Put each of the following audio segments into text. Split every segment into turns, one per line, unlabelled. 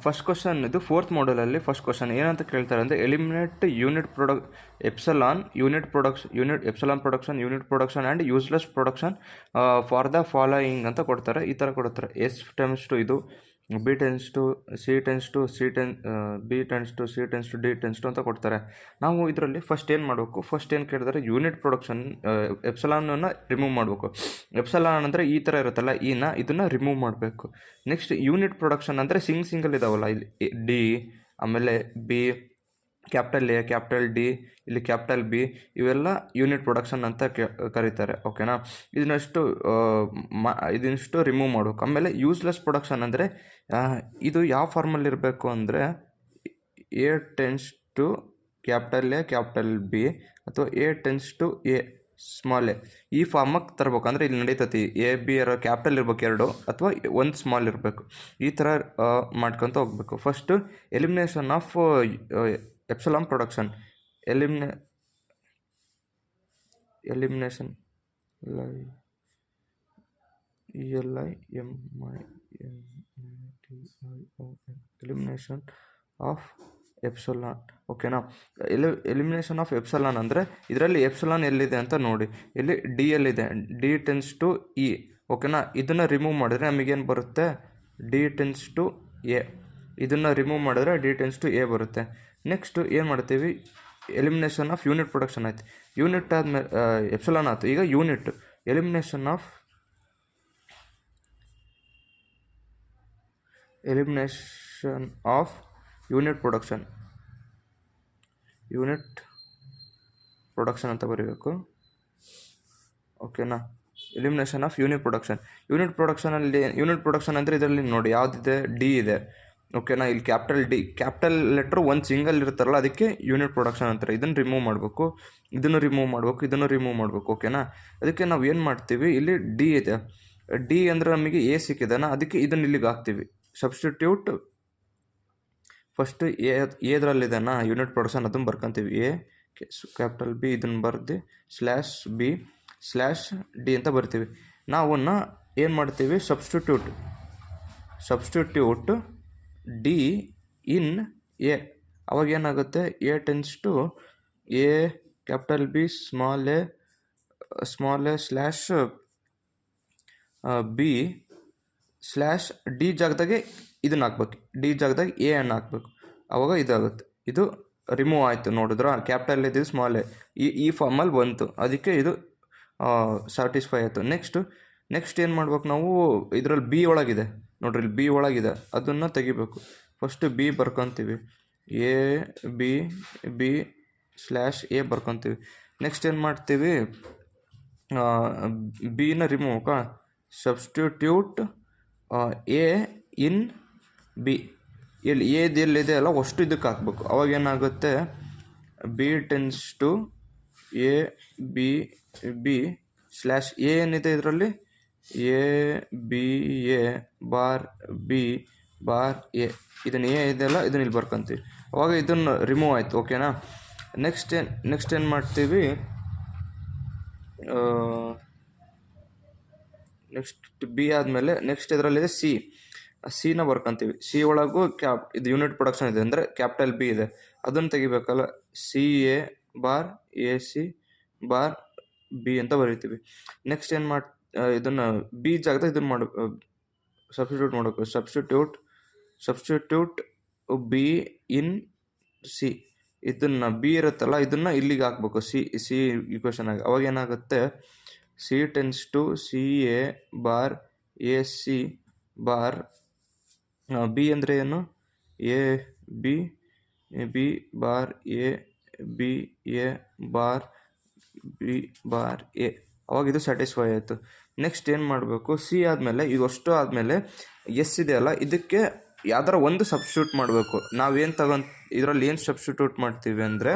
First question ಇದು fourth ಮಾಡಲಲ್ಲಿ first question ಏನಂತ ಕೇಳ್ತಾರೆ ಅಂದರೆ eliminate unit epsilon production unit production and useless production for the following ಅಂತ ಕೊಡ್ತಾರೆ. ಈ ಥರ ಕೊಡ್ತಾರೆ. ಎಸ್ ಟೆನ್ಸ್ ಟು ಇದು, B tends to C tends to B tends to C tends to D tends to ಅಂತ ಕೊಡ್ತಾರೆ. ನಾವು ಇದರಲ್ಲಿ ಫಸ್ಟ್ ಏನು ಮಾಡಬೇಕು, ಫಸ್ಟ್ ಏನು ಕೇಳಿದ್ರೆ ಯೂನಿಟ್ ಪ್ರೊಡಕ್ಷನ್ ಎಪ್ಸಲಾನನ್ನು ರಿಮೂವ್ ಮಾಡಬೇಕು. ಎಪ್ಸಲಾನ್ ಅಂದರೆ ಈ ಥರ ಇರುತ್ತಲ್ಲ, ಇದನ್ನು ರಿಮೂವ್ ಮಾಡಬೇಕು. ನೆಕ್ಸ್ಟ್ ಯೂನಿಟ್ ಪ್ರೊಡಕ್ಷನ್ ಅಂದರೆ ಸಿಂಗಲ್ ಇದಾವಲ್ಲ, ಇಲ್ಲಿ ಡಿ, ಆಮೇಲೆ B, capital A, capital D, ಇಲ್ಲಿ ಕ್ಯಾಪಿಟಲ್ ಬಿ, ಇವೆಲ್ಲ ಯೂನಿಟ್ ಪ್ರೊಡಕ್ಷನ್ ಅಂತ ಕರೀತಾರೆ. ಓಕೆನಾ. ಇದನ್ನಷ್ಟು ರಿಮೂವ್ ಮಾಡಬೇಕು. ಆಮೇಲೆ ಯೂಸ್ಲೆಸ್ ಪ್ರೊಡಕ್ಷನ್ ಅಂದರೆ ಇದು ಯಾವ ಫಾರ್ಮಲ್ಲಿ ಇರಬೇಕು ಅಂದರೆ A tends to capital A, capital B, ಅಥವಾ A tends to A small A, ಈ ಫಾರ್ಮಾಗಿ ತರಬೇಕು. ಅಂದರೆ ಇಲ್ಲಿ ನಡೀತತಿ ಎ ಬಿ ಇರೋ ಕ್ಯಾಪಿಟಲ್ ಇರ್ಬೇಕು ಎರಡು, ಅಥವಾ ಒಂದು ಸ್ಮಾಲ್ ಇರಬೇಕು. ಈ ಥರ ಮಾಡ್ಕೊತ ಹೋಗ್ಬೇಕು. First elimination of epsilon production. Elimination elimination of epsilon. ಓಕೆನಾ. ಎಲಿಮಿನೇಷನ್ ಆಫ್ ಎಪ್ಸಲಾನ್ ಅಂದರೆ ಇದರಲ್ಲಿ ಎಪ್ಸಲಾನ್ ಎಲ್ಲಿದೆ ಅಂತ ನೋಡಿ. ಇಲ್ಲಿ ಡಿ ಎಲ್ಲಿದೆ, ಡಿ ಟೆನ್ಸ್ ಟು ಇ. ಓಕೆನಾ. ಇದನ್ನು ರಿಮೂವ್ ಮಾಡಿದ್ರೆ ನಮಗೇನು ಬರುತ್ತೆ, ಡಿ ಟೆನ್ಸ್ ಟು ಎ. ಇದನ್ನು ರಿಮೂವ್ ಮಾಡಿದ್ರೆ ಡಿ ಟೆನ್ಸ್ ಟು ಎ ಬರುತ್ತೆ. ನೆಕ್ಸ್ಟು ಏನು ಮಾಡ್ತೀವಿ, ಎಲಿಮಿನೇಷನ್ ಆಫ್ ಯೂನಿಟ್ ಪ್ರೊಡಕ್ಷನ್ ಆಯ್ತು. ಯೂನಿಟ್ ಆದಮೇಲೆ ಎಪ್ಸಲಾನ್ ಆಯಿತು. ಈಗ unit elimination of unit production ಅಂತ ಬರೀಬೇಕು. ಓಕೆನಾ. ಎಲಿಮಿನೇಷನ್ ಆಫ್ ಯೂನಿಟ್ ಪ್ರೊಡಕ್ಷನ್ ಅಂದರೆ ಇದರಲ್ಲಿ ನೋಡಿ ಯಾವುದಿದೆ, ಡಿ ಇದೆ. ಓಕೆನಾ. ಇಲ್ಲಿ ಕ್ಯಾಪಿಟಲ್ ಡಿ, ಕ್ಯಾಪಿಟಲ್ ಲೆಟ್ರು ಒಂದು ಸಿಂಗಲ್ ಇರ್ತಾರಲ್ಲ, ಅದಕ್ಕೆ ಯೂನಿಟ್ ಪ್ರೊಡಕ್ಷನ್ ಅಂತಾರೆ. ಇದನ್ನು ರಿಮೂವ್ ಮಾಡಬೇಕು, ಇದನ್ನು ರಿಮೂವ್ ಮಾಡಬೇಕು. ಓಕೆನಾ. ಅದಕ್ಕೆ ನಾವು ಏನು ಮಾಡ್ತೀವಿ, ಇಲ್ಲಿ ಡಿ ಇದೆ. ಡಿ ಅಂದರೆ ನಮಗೆ ಎ ಸಿಕ್ಕಿದಾನ, ಅದಕ್ಕೆ ಇದನ್ನು ಇಲ್ಲಿಗೆ ಹಾಕ್ತೀವಿ. ಸಬ್ಸ್ಟಿಟ್ಯೂಟ್ ಫಸ್ಟ್ ಎದ್ರಲ್ಲಿದೆನಾ ಯೂನಿಟ್ ಪ್ರೊಡಕ್ಷನ್, ಅದನ್ನು ಬರ್ಕೊತೀವಿ. ಎ ಕ್ಯಾಪಿಟಲ್ ಬಿ, ಇದನ್ನು ಬರ್ದು ಸ್ಲ್ಯಾಶ್ ಬಿ ಸ್ಲ್ಯಾಶ್ ಡಿ ಅಂತ ಬರ್ತೀವಿ. ನಾವನ್ನ ಏನು ಮಾಡ್ತೀವಿ, ಸಬ್ಸ್ಟಿಟ್ಯೂಟ್ ಡಿ ಇನ್ ಎ. ಅವಾಗ ಏನಾಗುತ್ತೆ, A tends to A capital B small A slash B slash D ಜಾಗದಾಗೆ ಇದನ್ನು ಹಾಕ್ಬೇಕು, ಡಿ ಜಾಗದಾಗ ಎ ಅನ್ನು ಹಾಕ್ಬೇಕು. ಅವಾಗ ಇದಾಗುತ್ತೆ. ಇದು ರಿಮೂವ್ ಆಯಿತು. ನೋಡಿದ್ರ, ಕ್ಯಾಪಿಟಲ್ ಇದ್ದು ಸ್ಮಾಲ್ ಎ ಈ ಫಾರ್ಮಲ್ಲಿ ಬಂತು, ಅದಕ್ಕೆ ಇದು ಸ್ಯಾಟಿಸ್ಫೈ ಆಯಿತು. ನೆಕ್ಸ್ಟ್ ಏನು ಮಾಡ್ಬೇಕು ನಾವು, ಇದರಲ್ಲಿ ಬಿ ಒಳಗಿದೆ ನೋಡ್ರಿ, ಇಲ್ಲಿ ಬಿ ಒಳಗಿದೆ, ಅದನ್ನು ತೆಗಿಬೇಕು. ಫಸ್ಟು ಬಿ ಬರ್ಕೊತೀವಿ, ಎ ಬಿ ಸ್ಲ್ಯಾಶ್ ಎ ಬರ್ಕೊತೀವಿ. ನೆಕ್ಸ್ಟ್ ಏನು ಮಾಡ್ತೀವಿ, ಬಿನ remove, substitute A in B. ಇಲ್ಲಿ ಎಲ್ಲಿದೆ ಅಲ್ಲ ಅಷ್ಟು ಇದಕ್ಕೆ ಹಾಕ್ಬೇಕು. ಅವಾಗ ಏನಾಗುತ್ತೆ, B tends to A B slash A ಏನಿದೆ ಇದರಲ್ಲಿ, A B A bar B bar A. ಇದನ್ನು ಎ ಇದೆಯಲ್ಲ, ಇದನ್ನ ಇಲ್ಲಿ ಬರ್ಕೊತೀವಿ. ಅವಾಗ ಇದನ್ನು ರಿಮೂವ್ ಆಯಿತು. ಓಕೆನಾ. ನೆಕ್ಸ್ಟ್ ಏನು ಮಾಡ್ತೀವಿ, ನೆಕ್ಸ್ಟ್ ಬಿ ಆದಮೇಲೆ ನೆಕ್ಸ್ಟ್ ಇದರಲ್ಲಿದೆ ಸಿನ ಬರ್ಕೊತೀವಿ. ಸಿ ಒಳಗೂ ಇದು ಯೂನಿಟ್ ಪ್ರೊಡಕ್ಷನ್ ಇದೆ, ಅಂದರೆ ಕ್ಯಾಪಿಟಲ್ ಬಿ ಇದೆ, ಅದನ್ನು ತೆಗಿಬೇಕಲ್ಲ. C A bar A C bar B ಅಂತ ಬರೀತೀವಿ. ನೆಕ್ಸ್ಟ್ ಏನು ಇದನ್ನು ಬಿ ಜಾಗದಾಗ ಇದನ್ನು ಸಬ್ಸ್ಟಿಟ್ಯೂಟ್ ಮಾಡಬೇಕು. Substitute B in C. ಇದನ್ನು ಬಿ ಇರುತ್ತಲ್ಲ, ಇದನ್ನು ಇಲ್ಲಿಗೆ ಹಾಕ್ಬೇಕು, ಸಿ ಈಕ್ವೇಷನ್ ಆಗಿ. ಅವಾಗ ಏನಾಗುತ್ತೆ, C tends to C A bar A C bar B ಅಂದರೆ ಏನು, A B bar A B A bar B bar A. ಅವಾಗ ಇದು ಸ್ಯಾಟಿಸ್ಫೈ ಆಯಿತು. ನೆಕ್ಸ್ಟ್ ಏನು ಮಾಡಬೇಕು, ಸಿ ಆದಮೇಲೆ ಇವಷ್ಟು ಆದಮೇಲೆ ಎಸ್ ಇದೆಯಲ್ಲ, ಇದಕ್ಕೆ ಯಾವ್ದಾರ ಒಂದು ಸಬ್ಸ್ಟಿಟ್ಯೂಟ್ ಮಾಡಬೇಕು. ನಾವೇನು ಇದರಲ್ಲಿ ಏನು ಸಬ್ಸ್ಟಿಟ್ಯೂಟ್ ಮಾಡ್ತೀವಿ ಅಂದರೆ,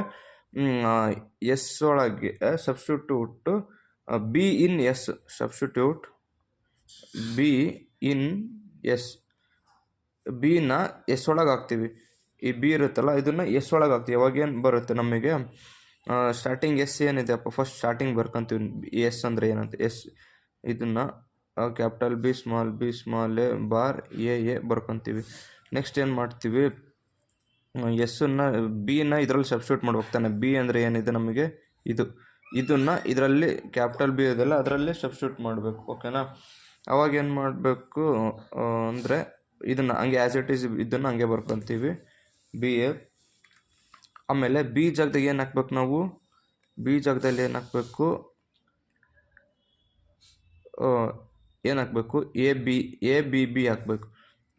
ಎಸ್ ಒಳಗೆ substitute B in S, substitute B in S. ಬಿನ ಎಸ್ ಒಳಗೆ ಹಾಕ್ತೀವಿ. ಈ ಬಿ ಇರುತ್ತಲ್ಲ, ಇದನ್ನು ಎಸ್ ಒಳಗೆ ಹಾಕ್ತೀವಿ. ಅವಾಗೇನು ಬರುತ್ತೆ ನಮಗೆ, ಸ್ಟಾರ್ಟಿಂಗ್ ಎಸ್ ಏನಿದೆ ಅಪ್ಪ, ಫಸ್ಟ್ ಸ್ಟಾರ್ಟಿಂಗ್ ಬರ್ಕೊತೀವಿ. ಎಸ್ ಅಂದರೆ ಏನಂತ, ಎಸ್ ಇದನ್ನು capital B small A bar A ಬರ್ಕೊತೀವಿ. ನೆಕ್ಸ್ಟ್ ಏನು ಮಾಡ್ತೀವಿ, ಎಸ್ಸನ್ನು ಬಿನ ಇದರಲ್ಲಿ ಸಬ್ಸ್ಟಿಟ್ಯೂಟ್ ಮಾಡಿ ಹೋಗ್ತಾನೆ. ಬಿ ಅಂದರೆ ಏನಿದೆ ನಮಗೆ ಇದನ್ನು ಇದರಲ್ಲಿ ಕ್ಯಾಪಿಟಲ್ ಬಿ ಇದೆಲ್ಲ ಅದರಲ್ಲಿ ಸಬ್ಸ್ಟಿಟ್ಯೂಟ್ ಮಾಡಬೇಕು. ಓಕೆನಾ. ಅವಾಗ ಏನು ಮಾಡಬೇಕು ಅಂದರೆ ಇದನ್ನು ಹಂಗೆ ಆ್ಯಸ್ ಇಟ್ ಈಸ್ ಇದನ್ನು ಹಂಗೆ ಬರ್ಕೊತೀವಿ ಬಿ ಎ. ಆಮೇಲೆ ಬಿ ಜಾಗದಾಗ ಏನು ಹಾಕ್ಬೇಕು ನಾವು, ಬಿ ಜಾಗದಲ್ಲಿ ಏನು ಹಾಕಬೇಕು, ಏನು ಹಾಕಬೇಕು, ಎ ಬಿ ಬಿ ಹಾಕಬೇಕು.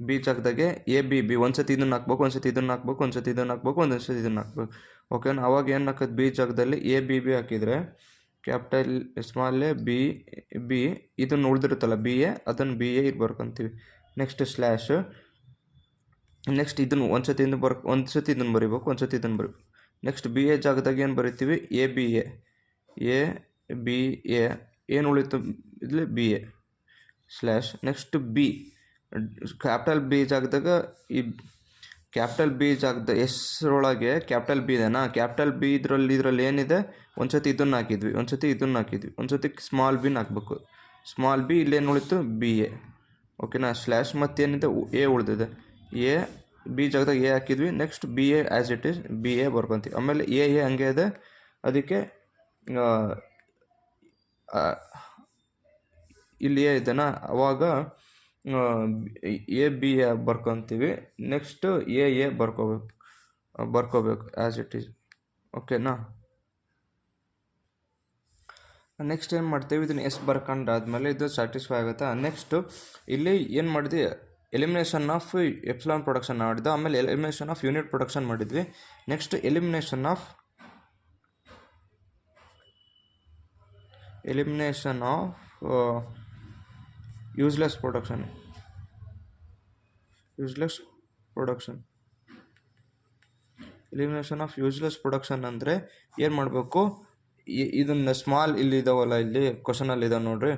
ಬಿ ಜಾಗದಾಗೆ ಎ ಬಿ ಬಿ ಒಂದ್ಸತಿ ಇದನ್ನು ಹಾಕ್ಬೇಕು, ಒಂದ್ಸತಿ ಇದನ್ನು ಹಾಕ್ಬೇಕು, ಒಂದ್ಸತಿ ಇದನ್ನು ಹಾಕ್ಬೇಕು, ಒಂದೊಂದ್ಸತಿ ಇದನ್ನು ಹಾಕ್ಬೇಕು. ಓಕೆನಾ. ಅವಾಗ ಏನು ಹಾಕೋದು, ಬಿ ಜಾಗದಲ್ಲಿ ಎ ಬಿ ಬಿ ಹಾಕಿದರೆ capital small A B B ಇದನ್ನು ಉಳಿದಿರುತ್ತಲ್ಲ ಬಿ ಎ, ಅದನ್ನು ಬಿ ಎ ಇದು ಬರ್ಕೊತೀವಿ. Next slash. ನೆಕ್ಸ್ಟ್ ಇದನ್ನು ಒಂದ್ಸತಿ ಇದನ್ನು ಬರೀಬೇಕು, ಒಂದ್ಸತಿ ಇದನ್ನು ಬರೀಬೇಕು. ನೆಕ್ಸ್ಟ್ ಬಿ ಎ ಜಾಗದಾಗ ಏನು ಬರಿತೀವಿ, ಎ ಬಿ ಎ ಏನು ಉಳಿತು ಇಲ್ಲಿ B A slash. Next B capital B ಜಾಗದಾಗ ಈ ಕ್ಯಾಪಿಟಲ್ ಬಿ ಜಾಗದ ಒಳಗೆ ಕ್ಯಾಪಿಟಲ್ ಬಿ ಇದೆನಾ, ಕ್ಯಾಪಿಟಲ್ ಬಿ ಇದರಲ್ಲಿ ಏನಿದೆ, ಒಂದ್ಸತಿ ಇದನ್ನು ಹಾಕಿದ್ವಿ, ಒಂದ್ಸತಿ ಸ್ಮಾಲ್ ಬಿನ ಹಾಕ್ಬೇಕು. ಸ್ಮಾಲ್ ಬಿ ಇಲ್ಲೇನು ಉಳಿತು ಬಿ ಎ. ಓಕೆನಾ. ಸ್ಲ್ಯಾಶ್ ಮತ್ತೇನಿದೆ ಎ ಉಳಿದಿದೆ, ಎ ಬಿ ಜಾಗದಾಗ ಎ ಹಾಕಿದ್ವಿ. Next B A as it is B A ಬರ್ಕೊತೀವಿ. ಆಮೇಲೆ ಎ ಹಂಗೆ ಇದೆ, ಅದಕ್ಕೆ ಇಲ್ಲಿ ಎ ಇದೆನಾ, ಅವಾಗ ಎ ಬಿ ಎ ಬರ್ಕೊತೀವಿ. ನೆಕ್ಸ್ಟ್ ಎ ಬರ್ಕೋಬೇಕು ಆ್ಯಸ್ ಇಟ್ ಈಸ್. ಓಕೆನಾ. ನೆಕ್ಸ್ಟ್ ಏನು ಮಾಡ್ತೀವಿ, ಇದನ್ನು ಎಸ್ ಬರ್ಕೊಂಡಾದ್ಮೇಲೆ ಇದು ಸ್ಯಾಟಿಸ್ಫೈ ಆಗುತ್ತೆ. ನೆಕ್ಸ್ಟು ಇಲ್ಲಿ ಏನು ಮಾಡಿದ್ವಿ, ಎಲಿಮಿನೇಷನ್ ಆಫ್ ಎಪ್ಸಿಲಾನ್ ಪ್ರೊಡಕ್ಷನ್ ಮಾಡಿದ್ದು, ಆಮೇಲೆ ಎಲಿಮಿನೇಷನ್ ಆಫ್ ಯೂನಿಟ್ ಪ್ರೊಡಕ್ಷನ್ ಮಾಡಿದ್ವಿ. Next elimination of useless production elimination of useless production ಅಂದರೆ ಏನು ಮಾಡಬೇಕು, ಇದನ್ನು ಸ್ಮಾಲ್ ಇಲ್ಲಿ ಇದಾವಲ್ಲ, ಇಲ್ಲಿ ಕ್ವಶನಲ್ಲಿ ಇದಾವೆ ನೋಡ್ರಿ,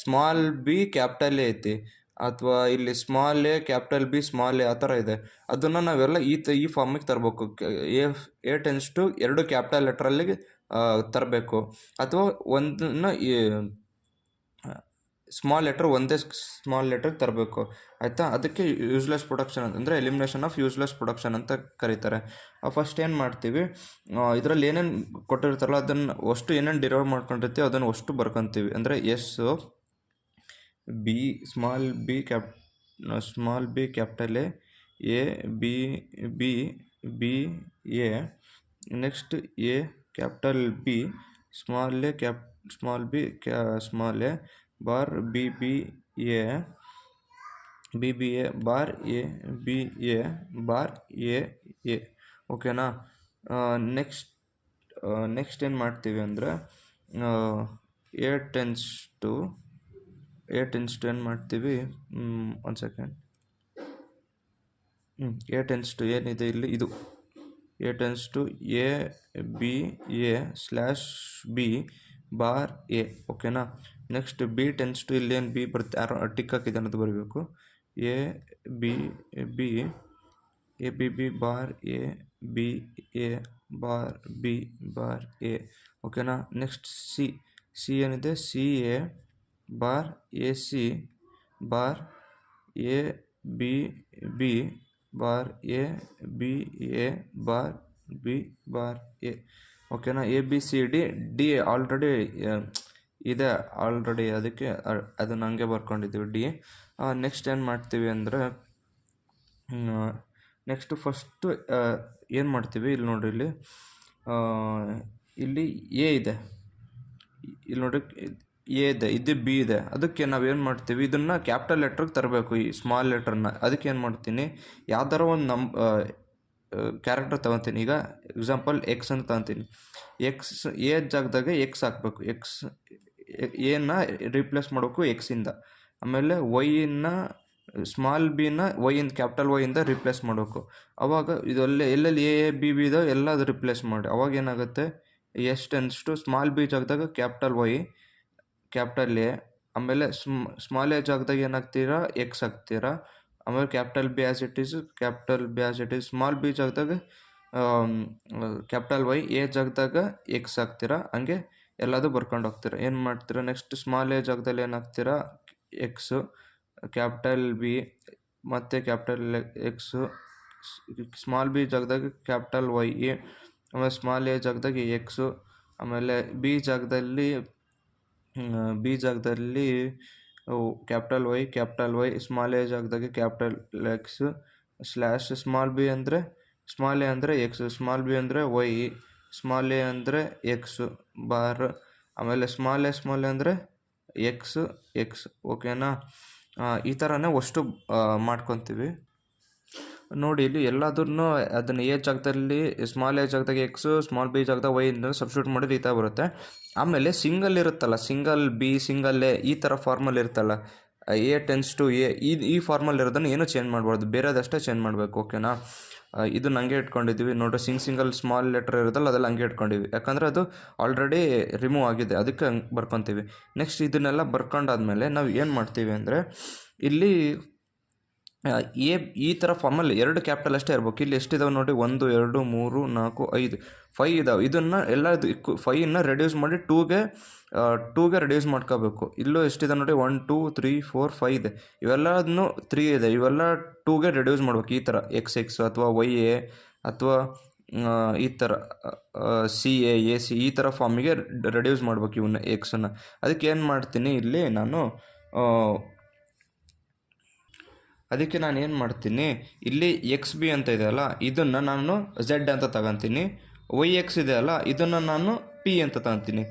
ಸ್ಮಾಲ್ ಬಿ ಕ್ಯಾಪಿಟಲ್ ಎ ಐತಿ, ಅಥವಾ ಇಲ್ಲಿ small A capital B small A ಆ ಥರ ಇದೆ. ಅದನ್ನು ನಾವೆಲ್ಲ ಈ ಫಾರ್ಮಿಗೆ ತರಬೇಕು. ಎ ಟೆನ್ಸ್ ಟು 2 ಕ್ಯಾಪಿಟಲ್ ಲೆಟ್ರಲ್ಲಿ ತರಬೇಕು, ಅಥವಾ ಒಂದನ್ನು ಸ್ಮಾಲ್ ಲೆಟರ್ ಒಂದೇ ಸ್ಮಾಲ್ ಲೆಟರ್ ತರಬೇಕು. ಆಯಿತಾ. ಅದಕ್ಕೆ ಯೂಸ್ಲೆಸ್ ಪ್ರೊಡಕ್ಷನ್ ಅಂದರೆ ಎಲಿಮಿನೇಷನ್ ಆಫ್ ಯೂಸ್ಲೆಸ್ ಪ್ರೊಡಕ್ಷನ್ ಅಂತ ಕರೀತಾರೆ. ಫಸ್ಟ್ ಏನು ಮಾಡ್ತೀವಿ, ಇದರಲ್ಲಿ ಏನೇನು ಕೊಟ್ಟಿರ್ತಾರಲ್ಲ ಅದನ್ನು ಅಷ್ಟು ಏನೇನು ಡಿರೈವ್ ಮಾಡ್ಕೊಂಡಿರ್ತೀವಿ ಅದನ್ನು ಅಷ್ಟು ಬರ್ಕೊತೀವಿ. ಅಂದರೆ S B small B capital A B A. Next A capital B small A bar B A bar A B A bar A. ಓಕೆನಾ. ನೆಕ್ಸ್ಟ್ ಏನು ಮಾಡ್ತೀವಿ ಅಂದರೆ ಎ ಟೆನ್ಸ್ ಟು ಏನು ಮಾಡ್ತೀವಿ, ಒಂದು ಸೆಕೆಂಡ್, ಎ ಟೆನ್ಸ್ ಟು ಏನಿದೆ ಇಲ್ಲಿ ಇದು A tends to A B A slash B bar A. ಓಕೆನಾ. ನೆಕ್ಸ್ಟ್ ಬಿ ಟೆನ್ಸ್ ಟು ಇಲ್ಲೇನು ಬಿ ಬರುತ್ತೆ, ಯಾರೋ ಟಿಕ್ ಹಾಕಿದೆ ಅನ್ನೋದು ಬರೀಬೇಕು, A B B bar A B A bar B bar A. ಓಕೆನಾ. ನೆಕ್ಸ್ಟ್ ಸಿ ಏನಿದೆ, C A bar A C bar A B bar A B A bar B bar A. ಓಕೆನಾ. A B C D already ಇದೆ ಅದಕ್ಕೆ ಅದನ್ನು ಹಂಗೆ ಬರ್ಕೊಂಡಿದ್ದೀವಿ D. Next ಏನು ಮಾಡ್ತೀವಿ ಅಂದರೆ ನೆಕ್ಸ್ಟು ಫಸ್ಟು ಏನು ಮಾಡ್ತೀವಿ, ಇಲ್ಲಿ ನೋಡಿರಿ, ಇಲ್ಲಿ ಎ ಇದೆ, ಇಲ್ಲಿ ನೋಡ್ರಿ ಎ ಇದೆ, ಇದು ಬಿ ಇದೆ. ಅದಕ್ಕೆ ನಾವೇನು ಮಾಡ್ತೀವಿ, ಇದನ್ನು ಕ್ಯಾಪಿಟಲ್ ಲೆಟ್ರಿಗೆ ತರಬೇಕು, ಈ ಸ್ಮಾಲ್ ಲೆಟ್ರನ್ನ. ಅದಕ್ಕೆ ಏನು ಮಾಡ್ತೀನಿ, ಯಾವ್ದಾರ ಒಂದು ಕ್ಯಾರೆಕ್ಟರ್ ತಗೊತೀನಿ. ಈಗ ಎಕ್ಸಾಂಪಲ್ ಎಕ್ಸ್ ಅಂತ ತಗೊತೀನಿ. ಎಕ್ಸ್ ಎ ಜಾಗದಾಗ ಎಕ್ಸ್ ಹಾಕಬೇಕು, ಎನ ರೀಪ್ಲೇಸ್ ಮಾಡಬೇಕು ಎಕ್ಸಿಂದ. ಆಮೇಲೆ ವೈನ ಸ್ಮಾಲ್ ಬಿನ ವೈಯಿಂದ ಕ್ಯಾಪಿಟಲ್ ವೈಯಿಂದ ರಿಪ್ಲೇಸ್ ಮಾಡಬೇಕು. ಅವಾಗ ಎಲ್ಲೆಲ್ಲಿ ಎ ಬಿ ಇದಾವೆ ಎಲ್ಲ ಅದು ರಿಪ್ಲೇಸ್ ಮಾಡಿ. ಅವಾಗ ಏನಾಗುತ್ತೆ, S tends to small B ಜಾಗದಾಗ ಕ್ಯಾಪಿಟಲ್ ವೈ ಕ್ಯಾಪಿಟಲ್ ಎ, ಆಮೇಲೆ ಸ್ಮಾಲ್ ಎ ಜಾಗದಾಗ ಏನಾಗ್ತೀರಾ ಎಕ್ಸ್ ಹಾಕ್ತೀರಾ. ಆಮೇಲೆ capital B as it is small B ಜಾಗದಾಗ ಕ್ಯಾಪಿಟಲ್ ವೈ, ಎ ಜಾಗದಾಗ ಎಕ್ಸ್ ಹಾಕ್ತೀರಾ. ಹಂಗೆ ಎಲ್ಲದು ಬರ್ಕೊಂಡು ಹೋಗ್ತೀರಾ. ಏನು ಮಾಡ್ತೀರಾ, ನೆಕ್ಸ್ಟ್ ಸ್ಮಾಲ್ ಎ ಜಾಗದಲ್ಲಿ ಏನು ಹಾಕ್ತೀರಾ ಎಕ್ಸು, ಕ್ಯಾಪಿಟಲ್ ಮತ್ತು ಕ್ಯಾಪಿಟಲ್ ಎಕ್ಸು, ಸ್ಮಾಲ್ ಬಿ ಜಾಗದಾಗ ಕ್ಯಾಪಿಟಲ್ ವೈ, ಆಮೇಲೆ ಸ್ಮಾಲ್ ಎ ಜಾಗದಾಗ ಎಕ್ಸು, ಆಮೇಲೆ ಬಿ ಜಾಗದಲ್ಲಿ ಕ್ಯಾಪಿಟಲ್ ವೈ, ಸ್ಮಾಲ್ ಎ ಜಾಗದಾಗ capital X slash small B ಅಂದರೆ ಸ್ಮಾಲ್ ಎ ಅಂದರೆ ಎಕ್ಸ್, ಸ್ಮಾಲ್ ಬಿ ಅಂದರೆ ವೈ, ಸ್ಮಾಲ್ ಎ ಅಂದರೆ ಎಕ್ಸು ಬಾರ್, ಆಮೇಲೆ ಸ್ಮಾಲ್ ಎ ಅಂದರೆ ಎಕ್ಸ್. ಓಕೆನಾ? ಈ ಥರನೇ ಅಷ್ಟು ಮಾಡ್ಕೊತೀವಿ. ನೋಡಿ ಇಲ್ಲಿ ಎಲ್ಲದನ್ನು ಅದನ್ನು ಎ ಜಾಗದಲ್ಲಿ ಸ್ಮಾಲ್ ಎ ಜಾಗದಾಗ ಎಕ್ಸು, ಸ್ಮಾಲ್ ಬಿ ಜಾಗದಾಗ ವೈ ಅಂತ ಸಬ್ಸ್ಟಿಟ್ಯೂಟ್ ಮಾಡಿದ್ರೆ ಈ ಥರ ಬರುತ್ತೆ. ಆಮೇಲೆ ಸಿಂಗಲ್ ಇರುತ್ತಲ್ಲ, ಸಿಂಗಲ್ ಬಿ, ಸಿಂಗಲ್ ಎ, ಈ ಥರ ಫಾರ್ಮಲ್ ಇರುತ್ತಲ್ಲ, ಎ ಟೆನ್ಸ್ ಟು ಎ, ಈ ಫಾರ್ಮಲ್ ಇರೋದನ್ನು ಏನೂ ಚೇಂಜ್ ಮಾಡಬಾರ್ದು, ಬೇರೆದಷ್ಟೇ ಚೇಂಜ್ ಮಾಡಬೇಕು. ಓಕೆನಾ? ಇದು ಹಂಗೆ ಇಟ್ಕೊಂಡಿದ್ದೀವಿ ನೋಡ್ರಿ. ಸಿಂಗಲ್ ಸ್ಮಾಲ್ ಲೆಟರ್ ಇರೋದಲ್ಲ ಅದೆಲ್ಲ ಹಂಗೆ ಇಟ್ಕೊಂಡಿವಿ, ಯಾಕಂದರೆ ಅದು ಆಲ್ರೆಡಿ ರಿಮೂವ್ ಆಗಿದೆ, ಅದಕ್ಕೆ ಹಂಗೆ ಬರ್ಕೊತೀವಿ. ನೆಕ್ಸ್ಟ್ ಇದನ್ನೆಲ್ಲ ಬರ್ಕೊಂಡಾದ್ಮೇಲೆ ನಾವು ಏನು ಮಾಡ್ತೀವಿ ಅಂದರೆ ಇಲ್ಲಿ ಈ ಥರ ಫಾರ್ಮಲ್ಲಿ 2 ಕ್ಯಾಪಿಟಲ್ ಅಷ್ಟೇ ಇರ್ಬೇಕು. ಇಲ್ಲಿ ಎಷ್ಟಿದಾವೆ ನೋಡಿ, 1 2 3 4 5 5 ಇದಾವೆ. ಇದನ್ನು ಎಲ್ಲ 5ನ್ನ ರೆಡ್ಯೂಸ್ ಮಾಡಿ 2ಗೆ ರೆಡ್ಯೂಸ್ ಮಾಡ್ಕೋಬೇಕು. ಇಲ್ಲೂ ಎಷ್ಟಿದೆ ನೋಡಿ, 1 2 3 4 5 ಇದೆ. ಇವೆಲ್ಲದನ್ನು 3 ಇದೆ, ಇವೆಲ್ಲ 2ಗೆ ರೆಡ್ಯೂಸ್ ಮಾಡ್ಬೇಕು. ಈ ಥರ ಎಕ್ಸ್ ಅಥವಾ ವೈ ಎ ಅಥವಾ ಈ ಥರ ಸಿ ಎ ಸಿ, ಈ ಥರ ಫಾರ್ಮಿಗೆ ರೆಡ್ಯೂಸ್ ಮಾಡ್ಬೇಕು ಇವನ್ನ ಎಕ್ಸನ್ನು. ಅದಕ್ಕೆ ಏನು ಮಾಡ್ತೀನಿ ಇಲ್ಲಿ ಏನು ಮಾಡ್ತೀನಿ, ಇಲ್ಲಿ ಎಕ್ಸ್ ಬಿ ಅಂತ ಇದೆಯಲ್ಲ ಇದನ್ನು ನಾನು ಝೆಡ್ ಅಂತ ತಗೊತೀನಿ, ವೈ ಎಕ್ಸ್ ಇದೆ ಅಲ್ಲ ಇದನ್ನು ನಾನು ಪಿ ಅಂತ ತಗೊತೀನಿ.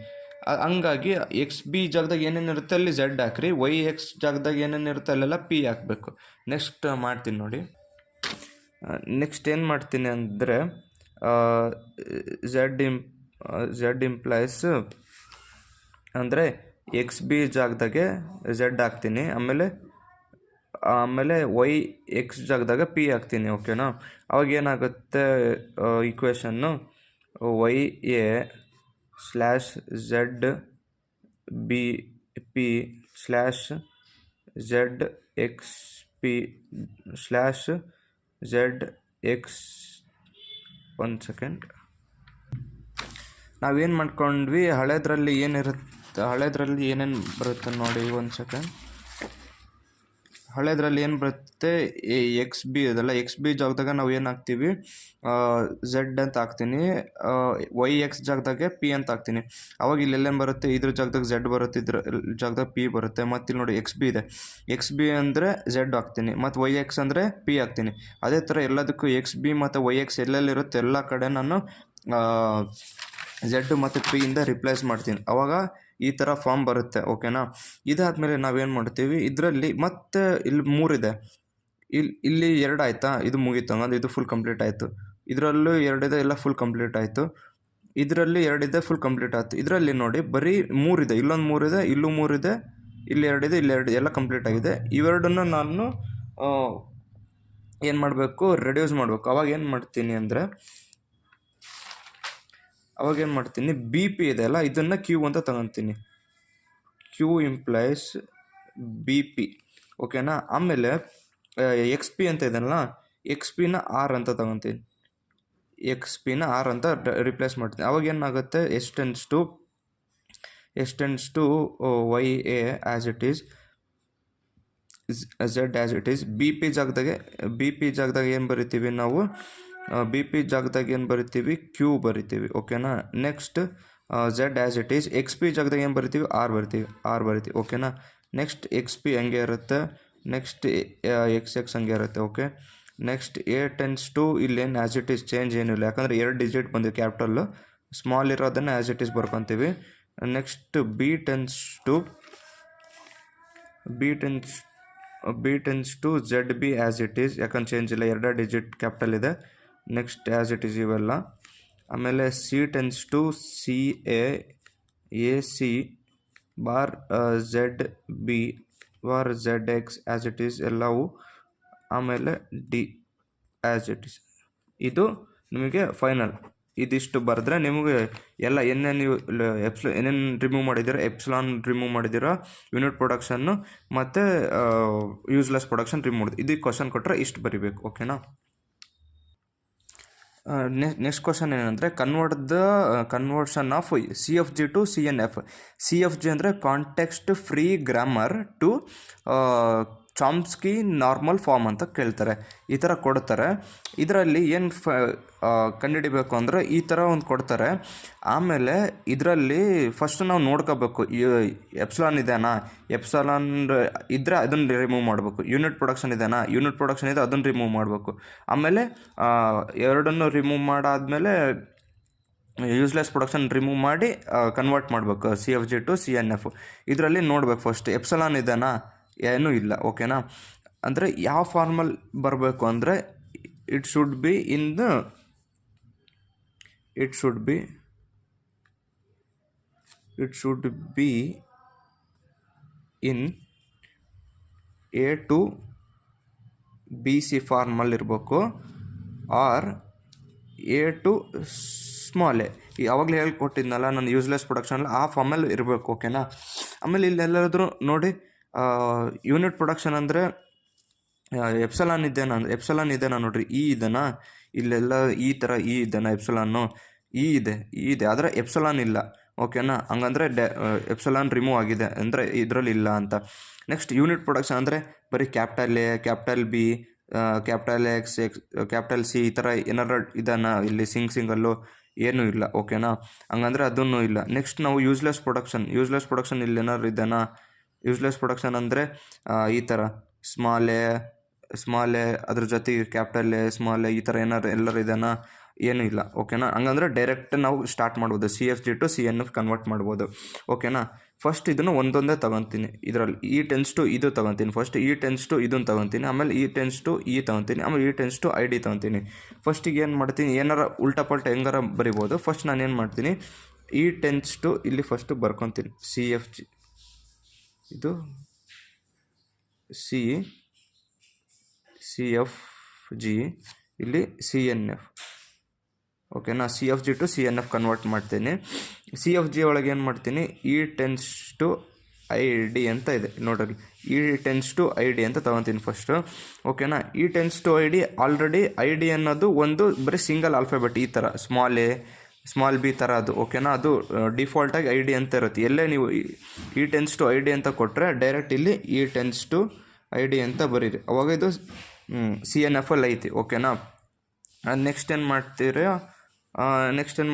ಹಂಗಾಗಿ ಎಕ್ಸ್ ಬಿ ಜಾಗದಾಗ ಏನೇನಿರುತ್ತೆ ಅಲ್ಲಿ ಝೆಡ್ ಹಾಕ್ರಿ, ವೈ ಎಕ್ಸ್ ಜಾಗದಾಗ ಏನೇನಿರುತ್ತೆ ಅಲ್ಲೆಲ್ಲ ಪಿ ಹಾಕಬೇಕು. ನೆಕ್ಸ್ಟ್ ಮಾಡ್ತೀನಿ ನೋಡಿ. ನೆಕ್ಸ್ಟ್ ಏನು ಮಾಡ್ತೀನಿ ಅಂದರೆ ಝೆಡ್ ಇಂಪ್ಲೈಸ್ ಅಂದರೆ ಎಕ್ಸ್ ಬಿ ಜಾಗದಾಗೆ ಝೆಡ್ ಹಾಕ್ತೀನಿ, ಆಮೇಲೆ ವೈ ಎಕ್ಸ್ ಜಾಗದಾಗ ಪಿ ಹಾಕ್ತೀನಿ. ಓಕೆನಾ? ಅವಾಗ ಏನಾಗುತ್ತೆ ಈಕ್ವೇಷನ್ನು Y A slash Z B P slash Z X P slash Z X. ಒಂದು ಸೆಕೆಂಡ್, ನಾವೇನು ಮಾಡ್ಕೊಂಡ್ವಿ, ಹಳೇದ್ರಲ್ಲಿ ಏನೇನು ಬರುತ್ತೆ ನೋಡಿ. ಒಂದು ಸೆಕೆಂಡ್, ಹಳೇದ್ರಲ್ಲಿ ಏನು ಬರುತ್ತೆ, ಎಕ್ಸ್ ಬಿ ಇದಲ್ಲ, ಎಕ್ಸ್ ಬಿ ಜಾಗದಾಗ ನಾವು ಏನು ಹಾಕ್ತೀವಿ, ಝೆಡ್ ಅಂತ ಹಾಕ್ತೀನಿ, ವೈ ಎಕ್ಸ್ ಜಾಗದಾಗೆ ಪಿ ಅಂತ ಹಾಕ್ತೀನಿ. ಅವಾಗ ಇಲ್ಲೆಲ್ಲೇನು ಬರುತ್ತೆ, ಇದ್ರ ಜಾಗದಾಗ ಝೆಡ್ ಬರುತ್ತೆ, ಇದ್ರ ಜಾಗದಾಗ ಪಿ ಬರುತ್ತೆ. ಮತ್ತು ಇಲ್ಲಿ ನೋಡಿ ಎಕ್ಸ್ ಬಿ ಇದೆ, ಎಕ್ಸ್ ಬಿ ಅಂದರೆ ಝೆಡ್ ಹಾಕ್ತೀನಿ, ಮತ್ತು ವೈ ಎಕ್ಸ್ ಅಂದರೆ ಪಿ ಹಾಕ್ತೀನಿ. ಅದೇ ಥರ ಎಲ್ಲದಕ್ಕೂ ಎಕ್ಸ್ ಬಿ ಮತ್ತು ವೈ ಎಕ್ಸ್ ಎಲ್ಲೆಲ್ಲಿರುತ್ತೆ ಎಲ್ಲ ಕಡೆ ನಾನು ಝೆಡ್ ಮತ್ತು ಪಿ ಇಂದ ರಿಪ್ಲೇಸ್ ಮಾಡ್ತೀನಿ. ಅವಾಗ ಈ ಥರ ಫಾರ್ಮ್ ಬರುತ್ತೆ. ಓಕೆನಾ? ಇದಾದಮೇಲೆ ನಾವೇನು ಮಾಡ್ತೀವಿ, ಇದರಲ್ಲಿ ಮತ್ತೆ ಇಲ್ಲಿ 3 ಇದೆ, ಇಲ್ಲಿ 2 ಆಯಿತಾ, ಇದು ಮುಗೀತು, ಹಂಗಂದ್ರೆ ಇದು ಫುಲ್ ಕಂಪ್ಲೀಟ್ ಆಯಿತು. ಇದರಲ್ಲೂ 2 ಇದೆ, ಎಲ್ಲ ಫುಲ್ ಕಂಪ್ಲೀಟ್ ಆಯಿತು. ಇದರಲ್ಲಿ 2 ಇದೆ, ಫುಲ್ ಕಂಪ್ಲೀಟ್ ಆಯಿತು. ಇದರಲ್ಲಿ ನೋಡಿ ಬರೀ 3 ಇದೆ, ಇಲ್ಲೊಂದು 3 ಇದೆ, ಇಲ್ಲೂ 3 ಇದೆ, ಇಲ್ಲಿ 2 ಇದೆ, ಇಲ್ಲಿ 2 ಎಲ್ಲ ಕಂಪ್ಲೀಟ್ ಆಗಿದೆ. ಇವೆರಡನ್ನು ನಾನು ಏನು ಮಾಡಬೇಕು, ರೆಡ್ಯೂಸ್ ಮಾಡಬೇಕು. ಅವಾಗ ಏನು ಮಾಡ್ತೀನಿ, ಬಿ ಪಿ ಇದೆ ಅಲ್ಲ ಇದನ್ನು ಕ್ಯೂ ಅಂತ ತಗೊತೀನಿ, ಕ್ಯೂ ಇಂಪ್ಲೈಸ್ ಬಿ ಪಿ. ಓಕೆನಾ? ಆಮೇಲೆ ಎಕ್ಸ್ ಪಿ ಅಂತ ಇದೆಯಲ್ಲ, ಎಕ್ಸ್ ಪಿನ ಆರ್ ಅಂತ ತಗೊತೀನಿ, ಎಕ್ಸ್ ಪಿನ ಆರ್ ಅಂತ ರಿಪ್ಲೇಸ್ ಮಾಡ್ತೀನಿ. ಅವಾಗ ಏನಾಗುತ್ತೆ, S tends to Y A as it is, Z as it is. B P ಜಾಗದಾಗ ಏನು ಬರಿತೀವಿ ನಾವು, ಬಿ ಪಿ ಜಾಗದಾಗ ಏನು ಬರಿತೀವಿ, ಕ್ಯೂ ಬರಿತೀವಿ. ಓಕೆನಾ? Next Z as it is. X P ಜಾಗದಾಗ ಏನು ಬರಿತೀವಿ, ಆರ್ ಬರಿತೀವಿ. ಓಕೆನಾ? ನೆಕ್ಸ್ಟ್ ಎಕ್ಸ್ ಪಿ ಹಂಗೆ ಇರುತ್ತೆ, ನೆಕ್ಸ್ಟ್ ಎಕ್ಸ್ ಹಂಗೆ ಇರುತ್ತೆ. Okay, next A tends to ಇಲ್ಲೇನು ಆ್ಯಸ್ ಇಟ್ ಈಸ್ ಚೇಂಜ್ ಏನಿಲ್ಲ, ಯಾಕಂದರೆ 2 ಡಿಜಿಟ್ ಬಂದಿದೆ ಕ್ಯಾಪಿಟಲ್ಲು, ಸ್ಮಾಲ್ ಇರೋದನ್ನು ಆ್ಯಸ್ ಇಟ್ ಈಸ್ ಬರ್ಕೊತೀವಿ. Next B tends to Z B as it is, ಯಾಕಂದ್ರೆ ಚೇಂಜ್ ಇಲ್ಲ, 2 ಡಿಜಿಟ್ ಕ್ಯಾಪಿಟಲ್ ಇದೆ. ನೆಕ್ಸ್ಟ್ ಆ್ಯಸ್ ಇಟ್ ಈಸ್ ಇವೆಲ್ಲ. ಆಮೇಲೆ C tends to C A C bar Z B bar Z X as it is ಎಲ್ಲವೂ. ಆಮೇಲೆ D as it is. ಇದು ನಿಮಗೆ final. ಇದಿಷ್ಟು ಬರೆದ್ರೆ ನಿಮಗೆ ಎಲ್ಲ ಏನೇನು ರಿಮೂವ್ ಮಾಡಿದ್ದೀರಾ, ಎಪ್ಸಿಲಾನ್ ರಿಮೂವ್ ಮಾಡಿದ್ದೀರಾ, ಯೂನಿಟ್ ಪ್ರೊಡಕ್ಷನ್ನು ಮತ್ತು ಯೂಸ್ಲೆಸ್ ಪ್ರೊಡಕ್ಷನ್ ರಿಮೂವ್ ಮಾಡಿದೆ. ಇದಕ್ಕೆ ಕ್ವಶನ್ ಕೊಟ್ಟರೆ ಇಷ್ಟು ಬರಿಬೇಕು. ಓಕೆನಾ? ನೆಕ್ಸ್ಟ್ ಕ್ವಶನ್ ಏನಂದರೆ conversion of C F G to C N F. C F G ಅಂದರೆ context free grammar to Chomsky normal form ಅಂತ ಕೇಳ್ತಾರೆ, ಈ ಥರ ಕೊಡ್ತಾರೆ. ಇದರಲ್ಲಿ ಏನು ಕಂಡುಹಿಡಿಬೇಕು ಅಂದರೆ ಈ ಥರ ಒಂದು ಕೊಡ್ತಾರೆ. ಆಮೇಲೆ ಇದರಲ್ಲಿ ಫಸ್ಟ್ ನಾವು ನೋಡ್ಕೋಬೇಕು ಎಪ್ಸಲಾನ್ ಇದೆನಾ, ಎಪ್ಸಲಾನ್ ಇದ್ದರೆ ಅದನ್ನು ರಿಮೂವ್ ಮಾಡಬೇಕು. ಯೂನಿಟ್ ಪ್ರೊಡಕ್ಷನ್ ಇದೆನಾ, ಯೂನಿಟ್ ಪ್ರೊಡಕ್ಷನ್ ಇದೆ ಅದನ್ನು ರಿಮೂವ್ ಮಾಡಬೇಕು. ಆಮೇಲೆ ಎರಡನ್ನು ರಿಮೂವ್ ಮಾಡಾದಮೇಲೆ ಯೂಸ್ಲೆಸ್ ಪ್ರೊಡಕ್ಷನ್ ರಿಮೂವ್ ಮಾಡಿ ಕನ್ವರ್ಟ್ ಮಾಡಬೇಕು CFG ಟು CNF. ಇದರಲ್ಲಿ ನೋಡ್ಬೇಕು ಫಸ್ಟ್ ಎಪ್ಸಲಾನ್ ಇದೆನಾ, ಏನೂ ಇಲ್ಲ. ಓಕೆನಾ, ಅಂದರೆ ಯಾವ ಫಾರ್ಮಲ್ಲಿ ಬರಬೇಕು ಅಂದರೆ it should be in A to BC ಫಾರ್ಮಲ್ಲಿ ಇರಬೇಕು, or A to small A. ಯಾವಾಗಲೇ ಹೇಳ್ಕೊಟ್ಟಿದ್ನಲ್ಲ ನಾನು ಯೂಸ್ಲೆಸ್ ಪ್ರೊಡಕ್ಷನಲ್ಲಿ ಆ ಫಾರ್ಮಲ್ಲಿ ಇರಬೇಕು. ಓಕೆನಾ, ಆಮೇಲೆ ಇಲ್ಲೆಲ್ಲಾದರೂ ನೋಡಿ ಯೂನಿಟ್ ಪ್ರೊಡಕ್ಷನ್ ಅಂದರೆ ಎಪ್ಸಲಾನ್ ಇದೆನಾ ನೋಡ್ರಿ, ಇದೆನಾ, ಇಲ್ಲೆಲ್ಲ ಈ ಥರ ಇದೆನಾ ಎಪ್ಸಲಾನು, ಇದೆ ಆದರೆ ಎಪ್ಸಲಾನ್ ಇಲ್ಲ. ಓಕೆನಾ, ಹಂಗಂದರೆ ಎಪ್ಸಲಾನ್ ರಿಮೂವ್ ಆಗಿದೆ ಅಂದರೆ ಇದರಲ್ಲಿ ಇಲ್ಲ ಅಂತ. ನೆಕ್ಸ್ಟ್ ಯೂನಿಟ್ ಪ್ರೊಡಕ್ಷನ್ ಅಂದರೆ ಬರೀ capital A, capital B, capital X, capital C ಈ ಥರ ಏನಾರ ಇದನ್ನು ಇಲ್ಲಿ ಸಿಂಗಲ್ಲು ಏನೂ ಇಲ್ಲ. ಓಕೆನಾ, ಹಂಗಂದರೆ ಅದನ್ನು ಇಲ್ಲ. ನೆಕ್ಸ್ಟ್ ನಾವು ಯೂಸ್ಲೆಸ್ ಪ್ರೊಡಕ್ಷನ್ ಇಲ್ಲಿ ಏನಾರು ಇದೆನಾ, ಯೂಸ್ಲೆಸ್ ಪ್ರೊಡಕ್ಷನ್ ಅಂದರೆ ಈ ಥರ ಸ್ಮಾಲ್ ಎ ಅದ್ರ ಜೊತೆಗೆ ಕ್ಯಾಪಿಟಲ್ A, ಸ್ಮಾಲ್ ಎ ಈ ಥರ ಎಲ್ಲರೂ ಇದೆನಾ, ಏನೂ ಇಲ್ಲ. ಓಕೆನಾ, ಹಂಗಂದ್ರೆ ಡೈರೆಕ್ಟ್ ನಾವು ಸ್ಟಾರ್ಟ್ ಮಾಡ್ಬೋದು, CFG ಟು CNF ಕನ್ವರ್ಟ್ ಮಾಡ್ಬೋದು. ಓಕೆನಾ, ಫಸ್ಟ್ ಇದನ್ನು ಒಂದೊಂದೇ ತೊಗೊತೀನಿ. ಇದರಲ್ಲಿ E → ಇದು ತೊಗೊತೀನಿ, ಫಸ್ಟ್ E → ಇದನ್ನು ತೊಗೊತೀನಿ, ಆಮೇಲೆ E → E ತೊಗೊತೀನಿ, ಆಮೇಲೆ E → ID ತೊಗೊತೀನಿ. ಫಸ್ಟಿಗೆ ಏನು ಮಾಡ್ತೀನಿ, ಏನಾರ ಉಲ್ಟಾ ಪಲ್ಟ ಹೆಂಗಾರ ಬರಿಬೋದು. ಫಸ್ಟ್ ನಾನು ಏನು ಮಾಡ್ತೀನಿ, E → ಇಲ್ಲಿ ಫಸ್ಟು ಬರ್ಕೊತೀನಿ CFG, ಇದು CFG, ಇಲ್ಲಿ CNF. ಓಕೆನಾ, CFG ಟು CNF ಕನ್ವರ್ಟ್ ಮಾಡ್ತೀನಿ. CFG ಒಳಗೆ ಏನು ಮಾಡ್ತೀನಿ, E → ID ಅಂತ ಇದೆ ನೋಡ್ರಿ, E → ID ಅಂತ ತೊಗೊತೀನಿ ಫಸ್ಟು. ಓಕೆನಾ, E → ID ಆಲ್ರೆಡಿ ID ಅನ್ನೋದು ಒಂದು ಬರೀ ಸಿಂಗಲ್ ಆಲ್ಫಾಬೆಟ್, ಈ ಥರ ಸ್ಮಾಲ್ ಎ ಸ್ಮಾಲ್ ಬಿ ಥರ ಅದು. ಓಕೆನಾ, ಅದು ಡಿಫಾಲ್ಟಾಗಿ ID ಅಂತ ಇರುತ್ತೆ. ಎಲ್ಲೇ ನೀವು E → ID ಅಂತ ಕೊಟ್ಟರೆ ಡೈರೆಕ್ಟ್ ಇಲ್ಲಿ E → ID ಅಂತ ಬರೀರಿ, ಅವಾಗ ಇದು CNFಲ್ಲಿ ಐತಿ. ಓಕೆನಾ, ನೆಕ್ಸ್ಟ್ ಏನು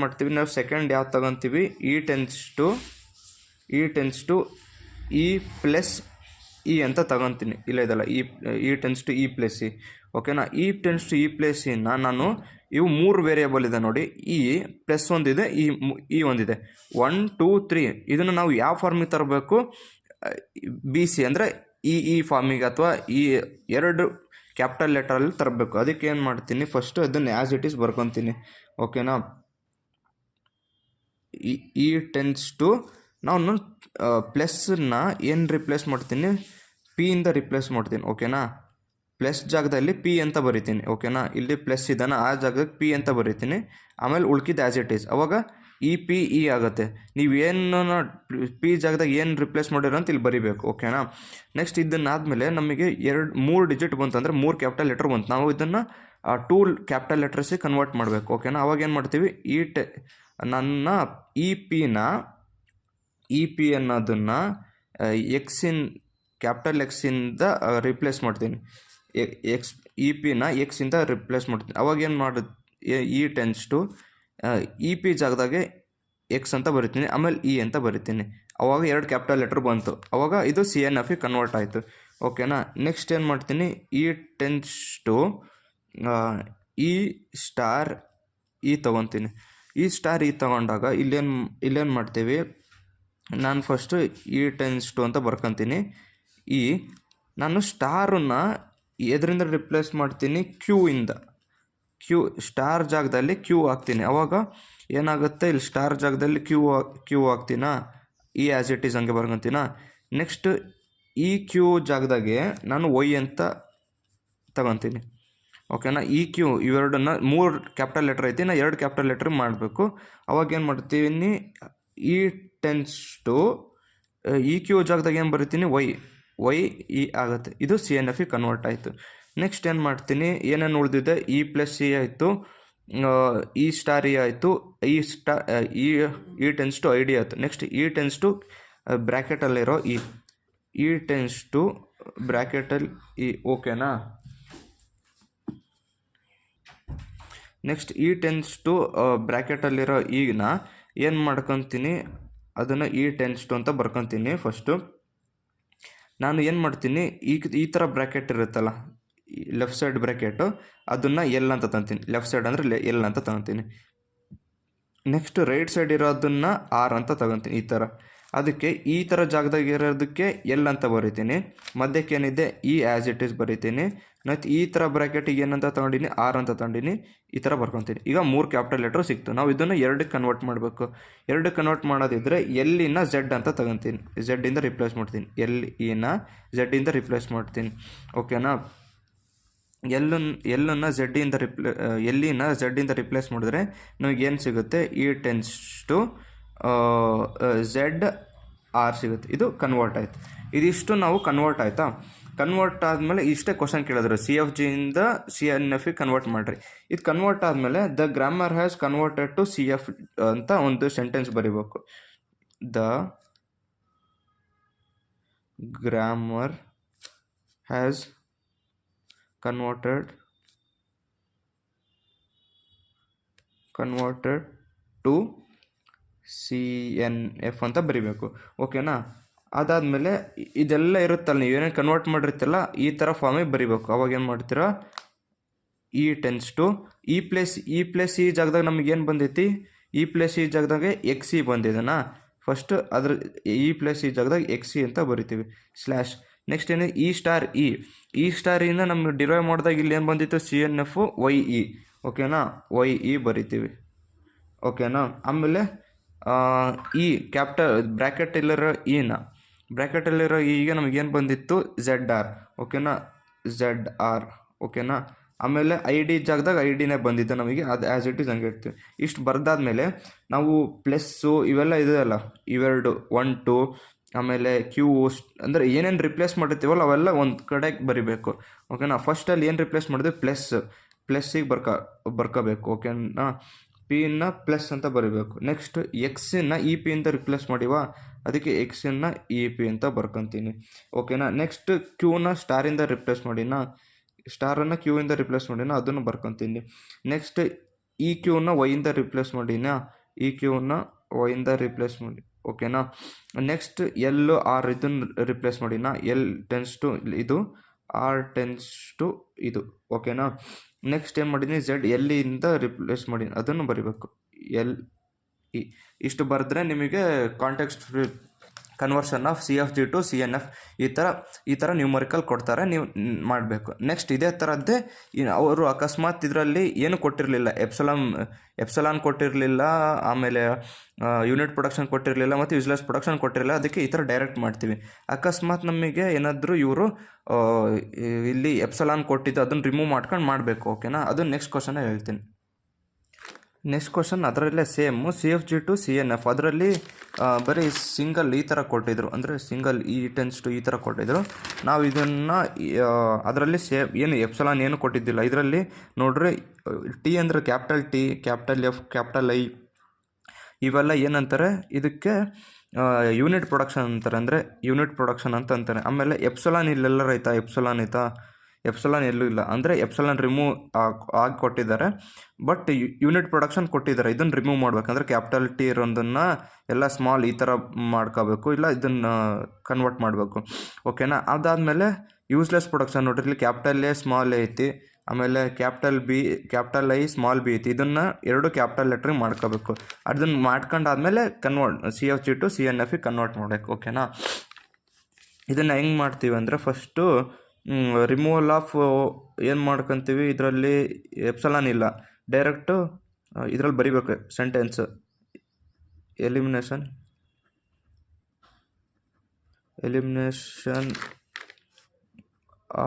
ಮಾಡ್ತೀವಿ ನಾವು, ಸೆಕೆಂಡ್ ಯಾವ್ದು ತೊಗೊತೀವಿ, E → E ಪ್ಲಸ್ E ಅಂತ ತೊಗೊತೀನಿ. ಇಲ್ಲ ಇದಲ್ಲ, E → E ಪ್ಲಸ್ E. ಓಕೆನಾ, E → E ಪ್ಲಸ್ ಇನ್ನು ನಾನು ಇವು 3 ವೇರಿಯೇಬಲ್ ಇದೆ ನೋಡಿ, E ಪ್ಲಸ್ ಒಂದಿದೆ, E ಒಂದಿದೆ, 1 2 3. ಇದನ್ನು ನಾವು ಯಾವ ಫಾರ್ಮಿಗೆ ತರಬೇಕು, BC ಅಂದರೆ ಈ ಫಾರ್ಮಿಗೆ ಅಥವಾ ಈ 2 ಕ್ಯಾಪಿಟಲ್ ಲೆಟರಲ್ಲಿ ತರಬೇಕು. ಅದಕ್ಕೆ ಏನು ಮಾಡ್ತೀನಿ, ಫಸ್ಟು ಅದನ್ನು ಆ್ಯಸ್ ಇಟ್ ಈಸ್ ಬರ್ಕೊತೀನಿ. ಓಕೆನಾ, E → ನಾನು ಪ್ಲಸ್ನ ಏನು ರಿಪ್ಲೇಸ್ ಮಾಡ್ತೀನಿ, P ಇಂದ ರಿಪ್ಲೇಸ್ ಮಾಡ್ತೀನಿ. ಓಕೆನಾ, ಪ್ಲಸ್ ಜಾಗದಲ್ಲಿ P ಅಂತ ಬರಿತೀನಿ. ಓಕೆನಾ, ಇಲ್ಲಿ ಪ್ಲಸ್ ಇದನ್ನು ಆ ಜಾಗಕ್ಕೆ P ಅಂತ ಬರಿತೀನಿ, ಆಮೇಲೆ ಉಳ್ಕಿದ್ದು ಆ್ಯಸ್ ಇಟ್ ಈಸ್, ಅವಾಗ E ಆಗುತ್ತೆ. ನೀವೇನು P ಜಾಗದಾಗ ಏನು ರಿಪ್ಲೇಸ್ ಮಾಡಿರೋ ಅಂತ ಇಲ್ಲಿ ಬರಿಬೇಕು. ಓಕೆನಾ, ನೆಕ್ಸ್ಟ್ ಇದನ್ನಾದಮೇಲೆ ನಮಗೆ 3 ಡಿಜಿಟ್ ಬಂತು ಅಂದರೆ 3 ಕ್ಯಾಪಿಟಲ್ ಲೆಟರ್ ಬಂತು. ನಾವು ಇದನ್ನು 2 ಕ್ಯಾಪಿಟಲ್ ಲೆಟರ್ಸಿಗೆ ಕನ್ವರ್ಟ್ ಮಾಡಬೇಕು. ಓಕೆನಾ, ಅವಾಗ ಏನು ಮಾಡ್ತೀವಿ, ನನ್ನ ಇ ಪಿ ಅನ್ನೋದನ್ನು ಕ್ಯಾಪಿಟಲ್ ಎಕ್ಸಿಂದ ರಿಪ್ಲೇಸ್ ಮಾಡ್ತೀನಿ, ಪಿನ ಎಕ್ಸಿಂದ ರಿಪ್ಲೇಸ್ ಮಾಡ್ತೀನಿ. ಅವಾಗ ಏನು E → EP ಜಾಗದಾಗೆ X ಅಂತ ಬರಿತೀನಿ, ಆಮೇಲೆ E ಅಂತ ಬರಿತೀನಿ, ಅವಾಗ 2 ಕ್ಯಾಪಿಟಲ್ ಲೆಟರ್ ಬಂತು, ಅವಾಗ ಇದು CNF ಕನ್ವರ್ಟ್ ಆಯಿತು. ಓಕೆನಾ, ನೆಕ್ಸ್ಟ್ ಏನು ಮಾಡ್ತೀನಿ, E → E ತೊಗೊತೀನಿ. E ತೊಗೊಂಡಾಗ ಇಲ್ಲೇನು ಮಾಡ್ತೀವಿ, ನಾನು ಫಸ್ಟು E → ಅಂತ ಬರ್ಕೊತೀನಿ. ನಾನು ಸ್ಟಾರನ್ನ ಎದರಿಂದ ರಿಪ್ಲೇಸ್ ಮಾಡ್ತೀನಿ, ಸ್ಟಾರ್ ಜಾಗದಲ್ಲಿ Q ಹಾಕ್ತೀನಿ. ಅವಾಗ ಏನಾಗುತ್ತೆ, ಇಲ್ಲಿ ಸ್ಟಾರ್ ಜಾಗದಲ್ಲಿ Q ಹಾಕ್ತೀನಾ, ಆ್ಯಸ್ ಇಟ್ ಈಸ್ ಹಂಗೆ ಬರ್ಕೊತೀನಾ. ನೆಕ್ಸ್ಟ್ Q ಜಾಗದಾಗೆ ನಾನು Y ಅಂತ ತಗೊತೀನಿ. ಓಕೆನಾ, ಇವೆರಡನ್ನ 3 ಕ್ಯಾಪಿಟಲ್ ಲೆಟರ್ ಐತಿ, ನಾ 2 ಕ್ಯಾಪಿಟಲ್ ಲೆಟರ್ ಮಾಡಬೇಕು. ಅವಾಗ ಏನು ಮಾಡ್ತೀನಿ, E → Q ಜಾಗದಾಗ ಏನು ಬರಿತೀನಿ, Y ಆಗುತ್ತೆ. ಇದು CNF ಕನ್ವರ್ಟ್ ಆಯಿತು. ನೆಕ್ಸ್ಟ್ ಏನು ಮಾಡ್ತೀನಿ, ಏನೇನು ಉಳಿದಿದೆ, E + C ಆಯಿತು, E * E ಆಯಿತು, E → ID ಆಯಿತು. ನೆಕ್ಸ್ಟ್ E → ಬ್ರ್ಯಾಕೆಟಲ್ಲಿರೋ E → ಬ್ರ್ಯಾಕೆಟಲ್ಲಿ ಈ ಓಕೆನಾ. ನೆಕ್ಸ್ಟ್ ಇ ಟೆನ್ಸ್ ಟು ಬ್ರ್ಯಾಕೆಟಲ್ಲಿರೋ ಈಗಿನ ಏನು ಮಾಡ್ಕೊತೀನಿ, ಅದನ್ನು ಇ ಟೆನ್ಸ್ ಟು ಅಂತ ಬರ್ಕೊತೀನಿ. ಫಸ್ಟು ನಾನು ಏನು ಮಾಡ್ತೀನಿ, ಈ ಥರ ಬ್ರ್ಯಾಕೆಟ್ ಇರುತ್ತಲ್ಲ, ಲೆಫ್ಟ್ ಸೈಡ್ ಬ್ರ್ಯಾಕೆಟು, ಅದನ್ನು ಎಲ್ ಅಂತ ತಗೊತೀನಿ. ಲೆಫ್ಟ್ ಸೈಡ್ ಅಂದರೆ ಎಲ್ ಅಂತ ತಗೊತೀನಿ. ನೆಕ್ಸ್ಟ್ ರೈಟ್ ಸೈಡ್ ಇರೋದನ್ನು ಆರ್ ಅಂತ ತಗೊತೀನಿ. ಈ ಥರ ಅದಕ್ಕೆ ಈ ಥರ ಜಾಗದಾಗ ಇರೋದಕ್ಕೆ ಎಲ್ ಅಂತ ಬರೀತೀನಿ. ಮಧ್ಯಕ್ಕೆ ಏನಿದೆ ಇ ಆ್ಯಸ್ ಇಟ್ ಈಸ್ ಬರೀತೀನಿ. ಮತ್ತು ಈ ಥರ ಬ್ರ್ಯಾಕೆಟಿಗೆ ಏನಂತ ತೊಗೊಂಡಿನಿ, ಆರ್ ಅಂತ ತೊಗೊಂಡಿನಿ. ಈ ಥರ ಬರ್ಕೊತೀನಿ. ಈಗ 3 ಕ್ಯಾಪಿಟಲ್ ಲೆಟ್ರು ಸಿಕ್ತು. ನಾವು ಇದನ್ನು 2ಕ್ಕೆ ಕನ್ವರ್ಟ್ ಮಾಡಬೇಕು. 2ಕ್ಕೆ ಕನ್ವರ್ಟ್ ಮಾಡೋದಿದ್ರೆ ಎಲ್ಲಿನ ಝೆಡ್ ಅಂತ ತಗೊತೀನಿ. ಝೆಡ್ಡಿಂದ ರಿಪ್ಲೇಸ್ ಮಾಡ್ತೀನಿ. ಎಲ್ಲಿನ ಝೆಡ್ಡಿಂದ ರಿಪ್ಲೇಸ್ ಮಾಡ್ತೀನಿ. ಓಕೆನಾ. ಎಲ್ಲಿನ ಝೆಡ್ಡಿಂದ ರಿಪ್ಲೇಸ್ ಮಾಡಿದ್ರೆ ನಮಗೇನು ಸಿಗುತ್ತೆ, E tends to Z R ಸಿಗುತ್ತೆ. ಇದು ಕನ್ವರ್ಟ್ ಆಯಿತು. ಇದಿಷ್ಟು ನಾವು ಕನ್ವರ್ಟ್ ಆಯಿತಾ. ಕನ್ವರ್ಟ್ ಆದಮೇಲೆ ಇಷ್ಟೇ ಕ್ವಶನ್ ಕೇಳಿದ್ರು, CFG ಇಂದ CNF ಕನ್ವರ್ಟ್ ಮಾಡಿರಿ. ಇದು ಕನ್ವರ್ಟ್ ಆದಮೇಲೆ the grammar has converted to CF ಅಂತ ಒಂದು ಸೆಂಟೆನ್ಸ್ ಬರೀಬೇಕು. The grammar has converted to CNF ಅಂತ ಬರಿಬೇಕು. ಓಕೆನಾ. ಅದಾದಮೇಲೆ ಇದೆಲ್ಲ ಇರುತ್ತಲ್ಲ, ನೀವೇನೇನು ಕನ್ವರ್ಟ್ ಮಾಡಿರ್ತಿಲ್ಲ ಈ ಥರ ಫಾರ್ಮಿಗೆ ಬರಿಬೇಕು. ಅವಾಗ ಏನು ಮಾಡ್ತೀರಾ, ಇ ಟೆನ್ಸ್ ಟು ಈ ಪ್ಲೇಸ್ ಈ ಜಾಗದಾಗ ನಮಗೇನು ಬಂದೈತಿ, ಈ ಪ್ಲೇಸ್ ಈ ಜಾಗದಾಗ XE ಬಂದಿದೆನಾ. ಫಸ್ಟ್ ಅದ್ರ ಈ ಪ್ಲೇಸ್ ಈ ಜಾಗದಾಗ XE ಅಂತ ಬರಿತೀವಿ. ಸ್ಲ್ಯಾಶ್. ನೆಕ್ಸ್ಟ್ ಏನು, ಈ ಸ್ಟಾರಿಂದ ನಮ್ಗೆ ಡಿರೈವ್ ಮಾಡಿದಾಗ ಇಲ್ಲಿ ಏನು ಬಂದಿತ್ತು, CNF YE. ಓಕೆನಾ. YE ಬರಿತೀವಿ. ಓಕೆನಾ. ಆಮೇಲೆ ಈ ಬ್ರ್ಯಾಕೆಟಲ್ಲಿರೋ ಈಗ ನಮಗೇನು ಬಂದಿತ್ತು, ZR. ಓಕೆನಾ. ZR. ಓಕೆನಾ. ಆಮೇಲೆ ID ಜಾಗದಾಗ IDನೇ ಬಂದಿದ್ದು ನಮಗೆ, ಅದು ಆ್ಯಸ್ ಇಟ್ ಈಸ್ ಹಂಗೆ ಇರ್ತೀವಿ. ಇಷ್ಟು ಬರೆದಾದ್ಮೇಲೆ ನಾವು ಪ್ಲಸ್ಸು ಇವೆಲ್ಲ ಇದೆಯಲ್ಲ, ಇವೆರಡು 1 2 ಆಮೇಲೆ Q ಅಂದರೆ ಏನೇನು ರಿಪ್ಲೇಸ್ ಮಾಡಿರ್ತೀವಲ್ಲ ಅವೆಲ್ಲ ಒಂದು ಕಡೆಗೆ ಬರಿಬೇಕು. ಓಕೆನಾ. ಫಸ್ಟಲ್ಲಿ ಏನು ರಿಪ್ಲೇಸ್ ಮಾಡಿದ್ವಿ, ಪ್ಲಸ್ಸಿಗೆ ಬರ್ಕೋಬೇಕು. ಓಕೆನಾ. Pನ ಪ್ಲಸ್ ಅಂತ ಬರೀಬೇಕು. ನೆಕ್ಸ್ಟ್ Xನ EP ಅಂತ ರಿಪ್ಲೇಸ್ ಮಾಡಿವ, ಅದಕ್ಕೆ Xನ EP ಅಂತ ಬರ್ಕೊತೀನಿ. ಓಕೆನಾ. ನೆಕ್ಸ್ಟ್ Qನ ಸ್ಟಾರಿಂದ ರಿಪ್ಲೇಸ್ ಮಾಡಿನ, ಸ್ಟಾರನ್ನು Qಯಿಂದ ರಿಪ್ಲೇಸ್ ಮಾಡಿನ, ಅದನ್ನು ಬರ್ಕೊತೀನಿ. ನೆಕ್ಸ್ಟ್ Qನ Yಯಿಂದ ರಿಪ್ಲೇಸ್ ಮಾಡಿನ, Qನ Yಯಿಂದ ರಿಪ್ಲೇಸ್ ಮಾಡಿ. ಓಕೆನಾ. ನೆಕ್ಸ್ಟ್ R ಇದನ್ನು ರಿಪ್ಲೇಸ್ ಮಾಡಿನ, L ಟೆನ್ಸ್ ಟು ಇದು, R ಟೆನ್ಸ್ ಟು ಇದು. ಓಕೆನಾ. ನೆಕ್ಸ್ಟ್ ಏನು ಮಾಡಿದ್ದೀನಿ, Z ಎಲ್ಲಿಂದ ರಿಪ್ಲೇಸ್ ಮಾಡೀನಿ, ಅದನ್ನು ಬರಿಬೇಕು. LE. ಇಷ್ಟು ಬರೆದ್ರೆ ನಿಮಗೆ context free conversion of CFG to CNF ಈ ಥರ ನ್ಯೂಮರಿಕಲ್ ಕೊಡ್ತಾರೆ, ನೀವು ಮಾಡಬೇಕು. ನೆಕ್ಸ್ಟ್ ಇದೇ ಥರದ್ದೇ ಅವರು ಅಕಸ್ಮಾತ್ ಇದರಲ್ಲಿ ಏನು ಕೊಟ್ಟಿರಲಿಲ್ಲ, ಎಪ್ಸಲಾನ್ ಕೊಟ್ಟಿರಲಿಲ್ಲ, ಆಮೇಲೆ ಯೂನಿಟ್ ಪ್ರೊಡಕ್ಷನ್ ಕೊಟ್ಟಿರಲಿಲ್ಲ, ಮತ್ತು ಯೂಸ್ಲೆಸ್ ಪ್ರೊಡಕ್ಷನ್ ಕೊಟ್ಟಿರಲಿಲ್ಲ. ಅದಕ್ಕೆ ಈ ಥರ ಡೈರೆಕ್ಟ್ ಮಾಡ್ತೀವಿ. ಅಕಸ್ಮಾತ್ ನಮಗೆ ಏನಾದರೂ ಇವರು ಇಲ್ಲಿ ಎಪ್ಸಲಾನ್ ಕೊಟ್ಟಿದ್ದು ಅದನ್ನು ರಿಮೂವ್ ಮಾಡ್ಕೊಂಡು ಮಾಡಬೇಕು. ಓಕೆನಾ. ಅದು ನೆಕ್ಸ್ಟ್ ಕ್ವಶನ್ ಹೇಳ್ತೀನಿ. ನೆಕ್ಸ್ಟ್ ಕ್ವಶನ್ ಅದರಲ್ಲೇ ಸೇಮು, CFG ಟು CNF. ಅದರಲ್ಲಿ ಬರೀ ಸಿಂಗಲ್ ಈ ಥರ ಕೊಟ್ಟಿದ್ರು, ಅಂದರೆ ಸಿಂಗಲ್ ಇ ಟೆನ್ಸ್ ಟು ಈ ಥರ ಕೊಟ್ಟಿದ್ರು. ನಾವು ಇದನ್ನು ಅದರಲ್ಲಿ ಏನು ಎಪ್ಸಲಾನ್ ಏನು ಕೊಟ್ಟಿದ್ದಿಲ್ಲ. ಇದರಲ್ಲಿ ನೋಡ್ರಿ, T ಅಂದರೆ capital T, capital F, capital I ಇವೆಲ್ಲ ಏನಂತಾರೆ, ಇದಕ್ಕೆ ಯೂನಿಟ್ ಪ್ರೊಡಕ್ಷನ್ ಅಂತಾರೆ, ಅಂದರೆ ಯೂನಿಟ್ ಪ್ರೊಡಕ್ಷನ್ ಅಂತ ಅಂತಾರೆ. ಆಮೇಲೆ ಎಪ್ಸಲಾನ್ ಇಲ್ಲೆಲ್ಲರ ಐತಾ, ಎಪ್ಸಲಾನ್ ಎಲ್ಲೂ ಇಲ್ಲ, ಅಂದರೆ ಎಪ್ಸಲಾನ್ ರಿಮೂವ್ ಆಗಿ ಕೊಟ್ಟಿದ್ದಾರೆ, ಬಟ್ ಯೂನಿಟ್ ಪ್ರೊಡಕ್ಷನ್ ಕೊಟ್ಟಿದ್ದಾರೆ. ಇದನ್ನು ರಿಮೂವ್ ಮಾಡ್ಬೇಕಂದ್ರೆ ಕ್ಯಾಪಿಟಲ್ T ಇರೋದನ್ನು ಎಲ್ಲ ಸ್ಮಾಲ್ ಈ ಥರ ಮಾಡ್ಕೋಬೇಕು, ಇಲ್ಲ ಇದನ್ನು ಕನ್ವರ್ಟ್ ಮಾಡಬೇಕು. ಓಕೆನಾ. ಅದಾದಮೇಲೆ ಯೂಸ್ಲೆಸ್ ಪ್ರೊಡಕ್ಷನ್ ನೋಡ್ರಿ, ಇಲ್ಲಿ ಕ್ಯಾಪಿಟಲ್ A ಸ್ಮಾಲ್ A ಐತಿ, ಆಮೇಲೆ ಕ್ಯಾಪಿಟಲ್ I ಸ್ಮಾಲ್ B ಐತಿ. ಇದನ್ನು 2 ಕ್ಯಾಪಿಟಲ್ ಲೆಟ್ರಿಗೆ ಮಾಡ್ಕೋಬೇಕು. ಅದನ್ನು ಮಾಡ್ಕೊಂಡಾದ್ಮೇಲೆ CFG ಟು CNF ಕನ್ವರ್ಟ್ ಮಾಡಬೇಕು. ಓಕೆನಾ. ಇದನ್ನು ಹೆಂಗೆ ಮಾಡ್ತೀವಿ ಅಂದರೆ, ಫಸ್ಟು ರಿಮೂವಲ್ ಆಫ್ ಏನು ಮಾಡ್ಕೊತೀವಿ, ಇದರಲ್ಲಿ ಎಪ್ಸಲಾನ್ ಇಲ್ಲ, ಡೈರೆಕ್ಟು ಇದರಲ್ಲಿ ಬರಿಬೇಕು ಸೆಂಟೆನ್ಸ್, ಎಲಿಮಿನೇಷನ್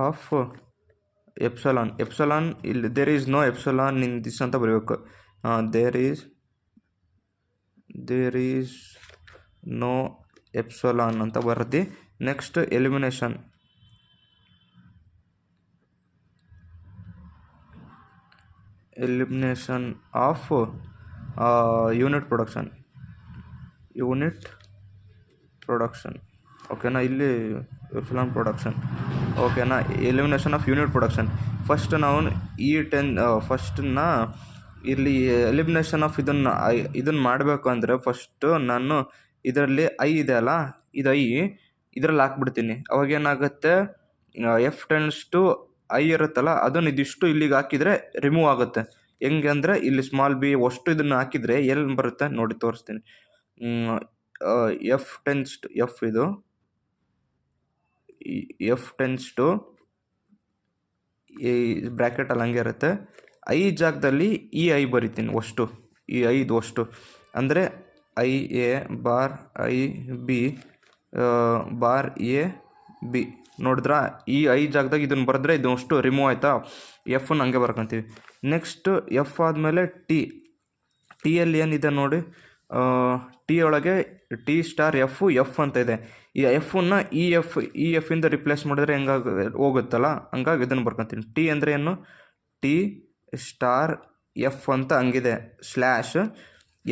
ಆಫ್ ಎಪ್ಸಲಾನ್ ಇಲ್ಲಿ there is no epsilon in this ಅಂತ ಬರೀಬೇಕು. ದೇರ್ ಈಸ್ ನೋ ಎಪ್ಸಲಾನ್ ಅಂತ ಬರೆದು next elimination of unit production. ಓಕೆನಾ. ಇಲ್ಲಿ ಎಪ್ಸಲಾನ್ ಪ್ರೊಡಕ್ಷನ್ ಓಕೆನಾ. Elimination of unit production. First ನಾವು ಫಸ್ಟನ್ನ ಇಲ್ಲಿ ಎಲಿಮಿನೇಷನ್ ಆಫ್ ಇದನ್ನು ಮಾಡಬೇಕು ಅಂದರೆ ಫಸ್ಟು ನಾನು ಇದರಲ್ಲಿ ಐ ಇದೆ ಅಲ್ಲ, ಇದು ಐ ಇದರಲ್ಲಿ ಹಾಕ್ಬಿಡ್ತೀನಿ. ಅವಾಗೇನಾಗುತ್ತೆ, ಎಫ್ ಟೆನ್ಸ್ ಟು ಐ ಇರುತ್ತಲ್ಲ ಅದನ್ನು ಇದಿಷ್ಟು ಇಲ್ಲಿಗೆ ಹಾಕಿದರೆ ರಿಮೂವ್ ಆಗುತ್ತೆ. ಹೆಂಗೆ ಅಂದರೆ ಇಲ್ಲಿ ಸ್ಮಾಲ್ ಬಿ ಅಷ್ಟು ಇದನ್ನು ಹಾಕಿದರೆ ಎಲ್ಲಿ ಬರುತ್ತೆ ನೋಡಿ ತೋರಿಸ್ತೀನಿ. F tends to F tends to ಈ ಬ್ರ್ಯಾಕೆಟಲ್ಲಿ ಹಂಗೆ ಇರುತ್ತೆ. ಐ ಜಾಗದಲ್ಲಿ ಈ ಐ ಬರಿತೀನಿ ಅಷ್ಟು, ಈ ಐದು ಅಷ್ಟು ಅಂದರೆ I A bar I B bar A B. ನೋಡಿದ್ರಾ, ಈ ಐ ಜಾಗದಾಗ ಇದನ್ನು ಬರೆದ್ರೆ ಇದು ಅಷ್ಟು ರಿಮೂವ್ ಆಯಿತಾ. ಎಫನ್ನು ಹಂಗೆ ಬರ್ಕೊತೀವಿ. ನೆಕ್ಸ್ಟ್ ಎಫ್ ಆದಮೇಲೆ ಟಿಯಲ್ಲಿ ಏನಿದೆ ನೋಡಿ, ಟಿ ಒಳಗೆ ಟಿ ಸ್ಟಾರ್ ಎಫ್ ಅಂತ ಇದೆ. ಈ ಎಫನ್ನು ಇ ಎಫಿಂದ ರಿಪ್ಲೇಸ್ ಮಾಡಿದ್ರೆ ಹೋಗುತ್ತಲ್ಲ, ಹಂಗಾಗಿ ಇದನ್ನು ಬರ್ಕೊತೀನಿ. ಟಿ ಅಂದರೆ ಏನು, ಟಿ ಸ್ಟಾರ್ ಎಫ್ ಅಂತ ಹಂಗಿದೆ. ಸ್ಲ್ಯಾಶ್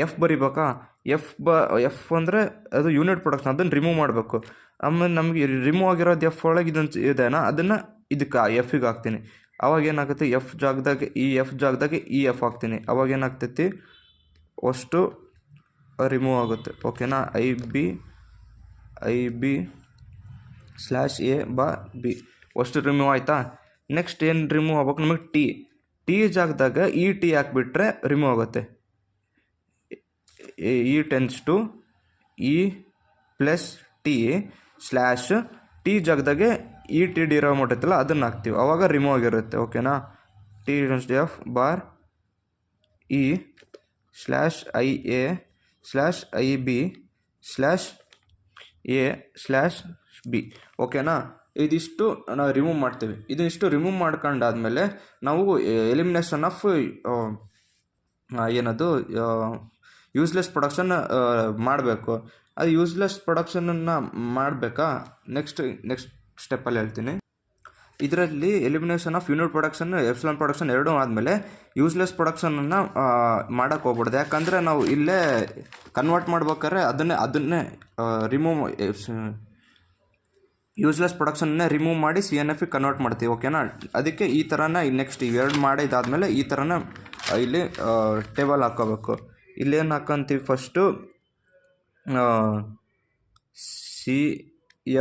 ಎಫ್ ಬರಿಬೇಕಾ, ಎಫ್ ಅಂದರೆ ಅದು ಯೂನಿಟ್ ಪ್ರೊಡಕ್ಷನ್, ಅದನ್ನು ರಿಮೂವ್ ಮಾಡಬೇಕು. ಆಮೇಲೆ ನಮಗೆ ರಿಮೂವ್ ಆಗಿರೋದು ಎಫ್ ಒಳಗೆ ಇದನ್ನು ಇದೆನಾ, ಅದನ್ನು ಇದಕ್ಕೆ ಎಫಿಗೆ ಹಾಕ್ತೀನಿ. ಅವಾಗೇನಾಗುತ್ತೆ, ಎಫ್ ಜಾಗದಾಗೆ ಇ ಎಫ್ ಹಾಕ್ತೀನಿ. ಅವಾಗೇನಾಗ್ತೈತಿ ಅಷ್ಟು ರಿಮೂವ್ ಆಗುತ್ತೆ. ಓಕೆನಾ. I B slash A bar B ಅಷ್ಟು ರಿಮೂವ್ ಆಯಿತಾ. ನೆಕ್ಸ್ಟ್ ಏನು ರಿಮೂವ್ ಆಗ್ಬೇಕು ನಮಗೆ, ಟಿ ಜಾಗದಾಗ ಇ ಟಿ ಹಾಕ್ಬಿಟ್ರೆ ರಿಮೂವ್ ಆಗುತ್ತೆ. E tends to E plus T slash T ಜಾಗದಾಗೆ ಇ ಟಿ ಡಿರೈವ್ ಮಾಡಿರ್ತಲ್ಲ ಅದನ್ನು ಹಾಕ್ತೀವಿ, ಆವಾಗ ರಿಮೂವ್ ಆಗಿರುತ್ತೆ. ಓಕೆನಾ. T F bar E slash I A slash I B slash A slash B. ಓಕೆನಾ. ಇದಿಷ್ಟು ನಾವು ರಿಮೂವ್ ಮಾಡ್ತೀವಿ. ಇದಿಷ್ಟು ರಿಮೂವ್ ಮಾಡ್ಕೊಂಡಾದ್ಮೇಲೆ ನಾವು ಎಲಿಮಿನೇಷನ್ ಆಫ್ ಏನದು ಯೂಸ್ಲೆಸ್ ಪ್ರೊಡಕ್ಷನ್ ಮಾಡಬೇಕು. ಅದು ಯೂಸ್ಲೆಸ್ ಪ್ರೊಡಕ್ಷನನ್ನು ಮಾಡಬೇಕಾ, ನೆಕ್ಸ್ಟ್ ಸ್ಟೆಪ್ಪಲ್ಲಿ ಹೇಳ್ತೀನಿ. ಇದರಲ್ಲಿ elimination of unit production, epsilon production ಎರಡೂ ಆದಮೇಲೆ ಯೂಸ್ಲೆಸ್ ಪ್ರೊಡಕ್ಷನನ್ನು ಮಾಡೋಕ್ಕೆ ಹೋಗ್ಬಿಡ್ದು. ಯಾಕಂದರೆ ನಾವು ಇಲ್ಲೇ ಕನ್ವರ್ಟ್ ಮಾಡ್ಬೇಕಾದ್ರೆ ಅದನ್ನೇ ರಿಮೂವ್ ಯೂಸ್ಲೆಸ್ ಪ್ರೊಡಕ್ಷನ್ನೇ ರಿಮೂವ್ ಮಾಡಿ ಸಿ ಎನ್ ಎಫಿಗೆ ಕನ್ವರ್ಟ್ ಮಾಡ್ತೀವಿ. ಓಕೆನಾ. ಅದಕ್ಕೆ ಈ ಥರನ ನೆಕ್ಸ್ಟ್ ಇವೆರಡು ಮಾಡಿದಾದಮೇಲೆ ಈ ಥರನ ಇಲ್ಲಿ ಟೇಬಲ್ ಹಾಕ್ಕೋಬೇಕು. ಇಲ್ಲೇನು ಹಾಕ್ಕೊಂತೀವಿ, first C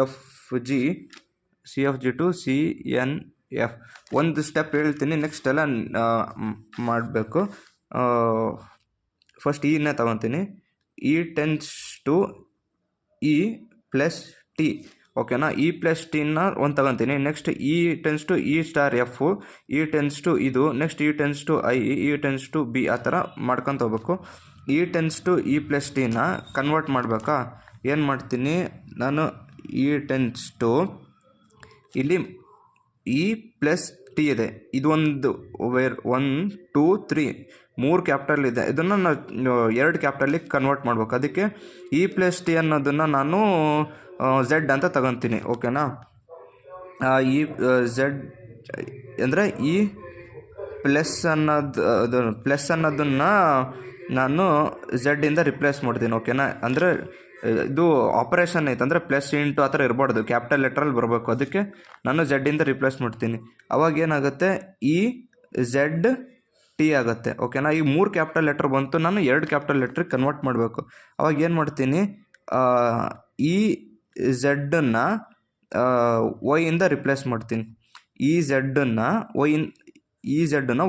F G to C N F ಒಂದು ಸ್ಟೆಪ್ ಹೇಳ್ತೀನಿ, ನೆಕ್ಸ್ಟ್ ಎಲ್ಲ ಮಾಡಬೇಕು. ಫಸ್ಟ್ ಇನೇ ತಗೊತೀನಿ. E tends to E plus T. ಓಕೆನಾ. ಇ ಪ್ಲಸ್ ಟಿನ ಒಂದು ತಗೊತೀನಿ. Next E tends to E star F, E tends to ಇದು, next E tends to I, E tends to B, ಆ ಥರ ಮಾಡ್ಕೊತ ಹೋಗ್ಬೇಕು. E tends to E plus ಟಿನ ಕನ್ವರ್ಟ್ ಮಾಡಬೇಕಾ, ಏನು ಮಾಡ್ತೀನಿ ನಾನು, ಇ ಟೆನ್ಸ್ ಟು ಇಲ್ಲಿ ಇ ಪ್ಲಸ್ ಟಿ ಇದೆ, ಇದೊಂದು 1 2 3 3 ಕ್ಯಾಪಿಟಲ್ ಇದೆ, ಇದನ್ನು ನಾವು 2 ಕ್ಯಾಪಿಟಲಿಗೆ ಕನ್ವರ್ಟ್ ಮಾಡಬೇಕು. ಅದಕ್ಕೆ ಇ ಪ್ಲಸ್ ಟಿ ಅನ್ನೋದನ್ನು ನಾನು ಝೆಡ್ ಅಂತ ತಗೊತೀನಿ. ಓಕೆನಾ. ಈ ಝೆಡ್ ಅಂದರೆ ಈ ಪ್ಲಸ್ ಅನ್ನೋದನ್ನು ನಾನು ಝೆಡ್ಡಿಂದ ರಿಪ್ಲೇಸ್ ಮಾಡ್ತೀನಿ. ಓಕೆನಾ. ಅಂದರೆ ಇದು ಆಪರೇಷನ್ ಐತೆ ಅಂದರೆ ಪ್ಲಸ್ ಇಂಟು ಆ ಥರ ಇರಬಾರ್ದು, ಕ್ಯಾಪಿಟಲ್ ಲೆಟ್ರಲ್ಲಿ ಬರಬೇಕು. ಅದಕ್ಕೆ ನಾನು ಝೆಡ್ಡಿಂದ ರಿಪ್ಲೇಸ್ ಮಾಡ್ತೀನಿ. ಅವಾಗ ಏನಾಗುತ್ತೆ, ಇ ಝೆಡ್ ಟಿ ಆಗುತ್ತೆ. ಓಕೆನಾ. ಈ 3 ಕ್ಯಾಪಿಟಲ್ ಲೆಟ್ರ್ ಬಂತು, ನಾನು 2 ಕ್ಯಾಪಿಟಲ್ ಲೆಟ್ರಿಗೆ ಕನ್ವರ್ಟ್ ಮಾಡಬೇಕು. ಅವಾಗ ಏನು ಮಾಡ್ತೀನಿ, ಈ ಝೆಡ್ಡನ್ನು ವೈಯಿಂದ ರಿಪ್ಲೇಸ್ ಮಾಡ್ತೀನಿ. ಈ ಝೆಡ್ಡನ್ನು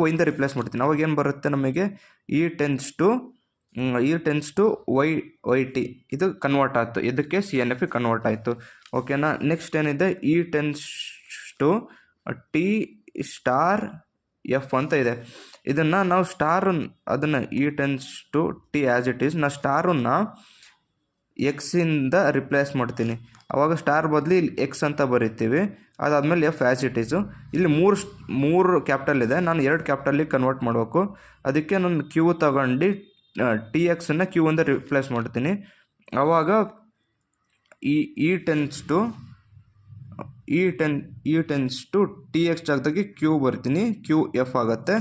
ವೈಯಿಂದ ರಿಪ್ಲೇಸ್ ಮಾಡ್ತೀನಿ. ಅವಾಗ ಏನು ಬರುತ್ತೆ ನಮಗೆ, E tends to Y T, ಇದು ಕನ್ವರ್ಟ್ ಆಯಿತು. ಇದಕ್ಕೆ ಸಿ ಎನ್ ಎಫಿಗೆ ಕನ್ವರ್ಟ್ ಆಯಿತು. ಓಕೆನಾ. ನೆಕ್ಸ್ಟ್ ಏನಿದೆ, E tends to T star F ಅಂತ ಇದೆ. ಇದನ್ನು ನಾವು ಅದನ್ನು E tends to T as it is, ನಾನು ಸ್ಟಾರನ್ನು ಎಕ್ಸಿಂದ ರಿಪ್ಲೇಸ್ ಮಾಡ್ತೀನಿ. ಆವಾಗ ಸ್ಟಾರ್ ಬದಲು ಇಲ್ಲಿ ಎಕ್ಸ್ ಅಂತ ಬರಿತೀವಿ. ಅದಾದಮೇಲೆ ಎಫ್ ಆ್ಯಸ್ ಇಟ್ ಈಸು. ಇಲ್ಲಿ 3 ಕ್ಯಾಪಿಟಲ್ ಇದೆ, ನಾನು 2 ಕ್ಯಾಪಿಟಲಿಗೆ ಕನ್ವರ್ಟ್ ಮಾಡಬೇಕು. ಅದಕ್ಕೆ ನಾನು ಕ್ಯೂ ತಗೊಂಡು ಟಿ ಎಕ್ಸನ್ನು ಕ್ಯೂ ಇಂದ ರಿಪ್ಲೇಸ್ ಮಾಡ್ತೀನಿ. ಆವಾಗ E tends to T X ಜಾಗದಾಗಿ ಕ್ಯೂ ಬರ್ತೀನಿ, ಕ್ಯೂ ಎಫ್ ಆಗುತ್ತೆ,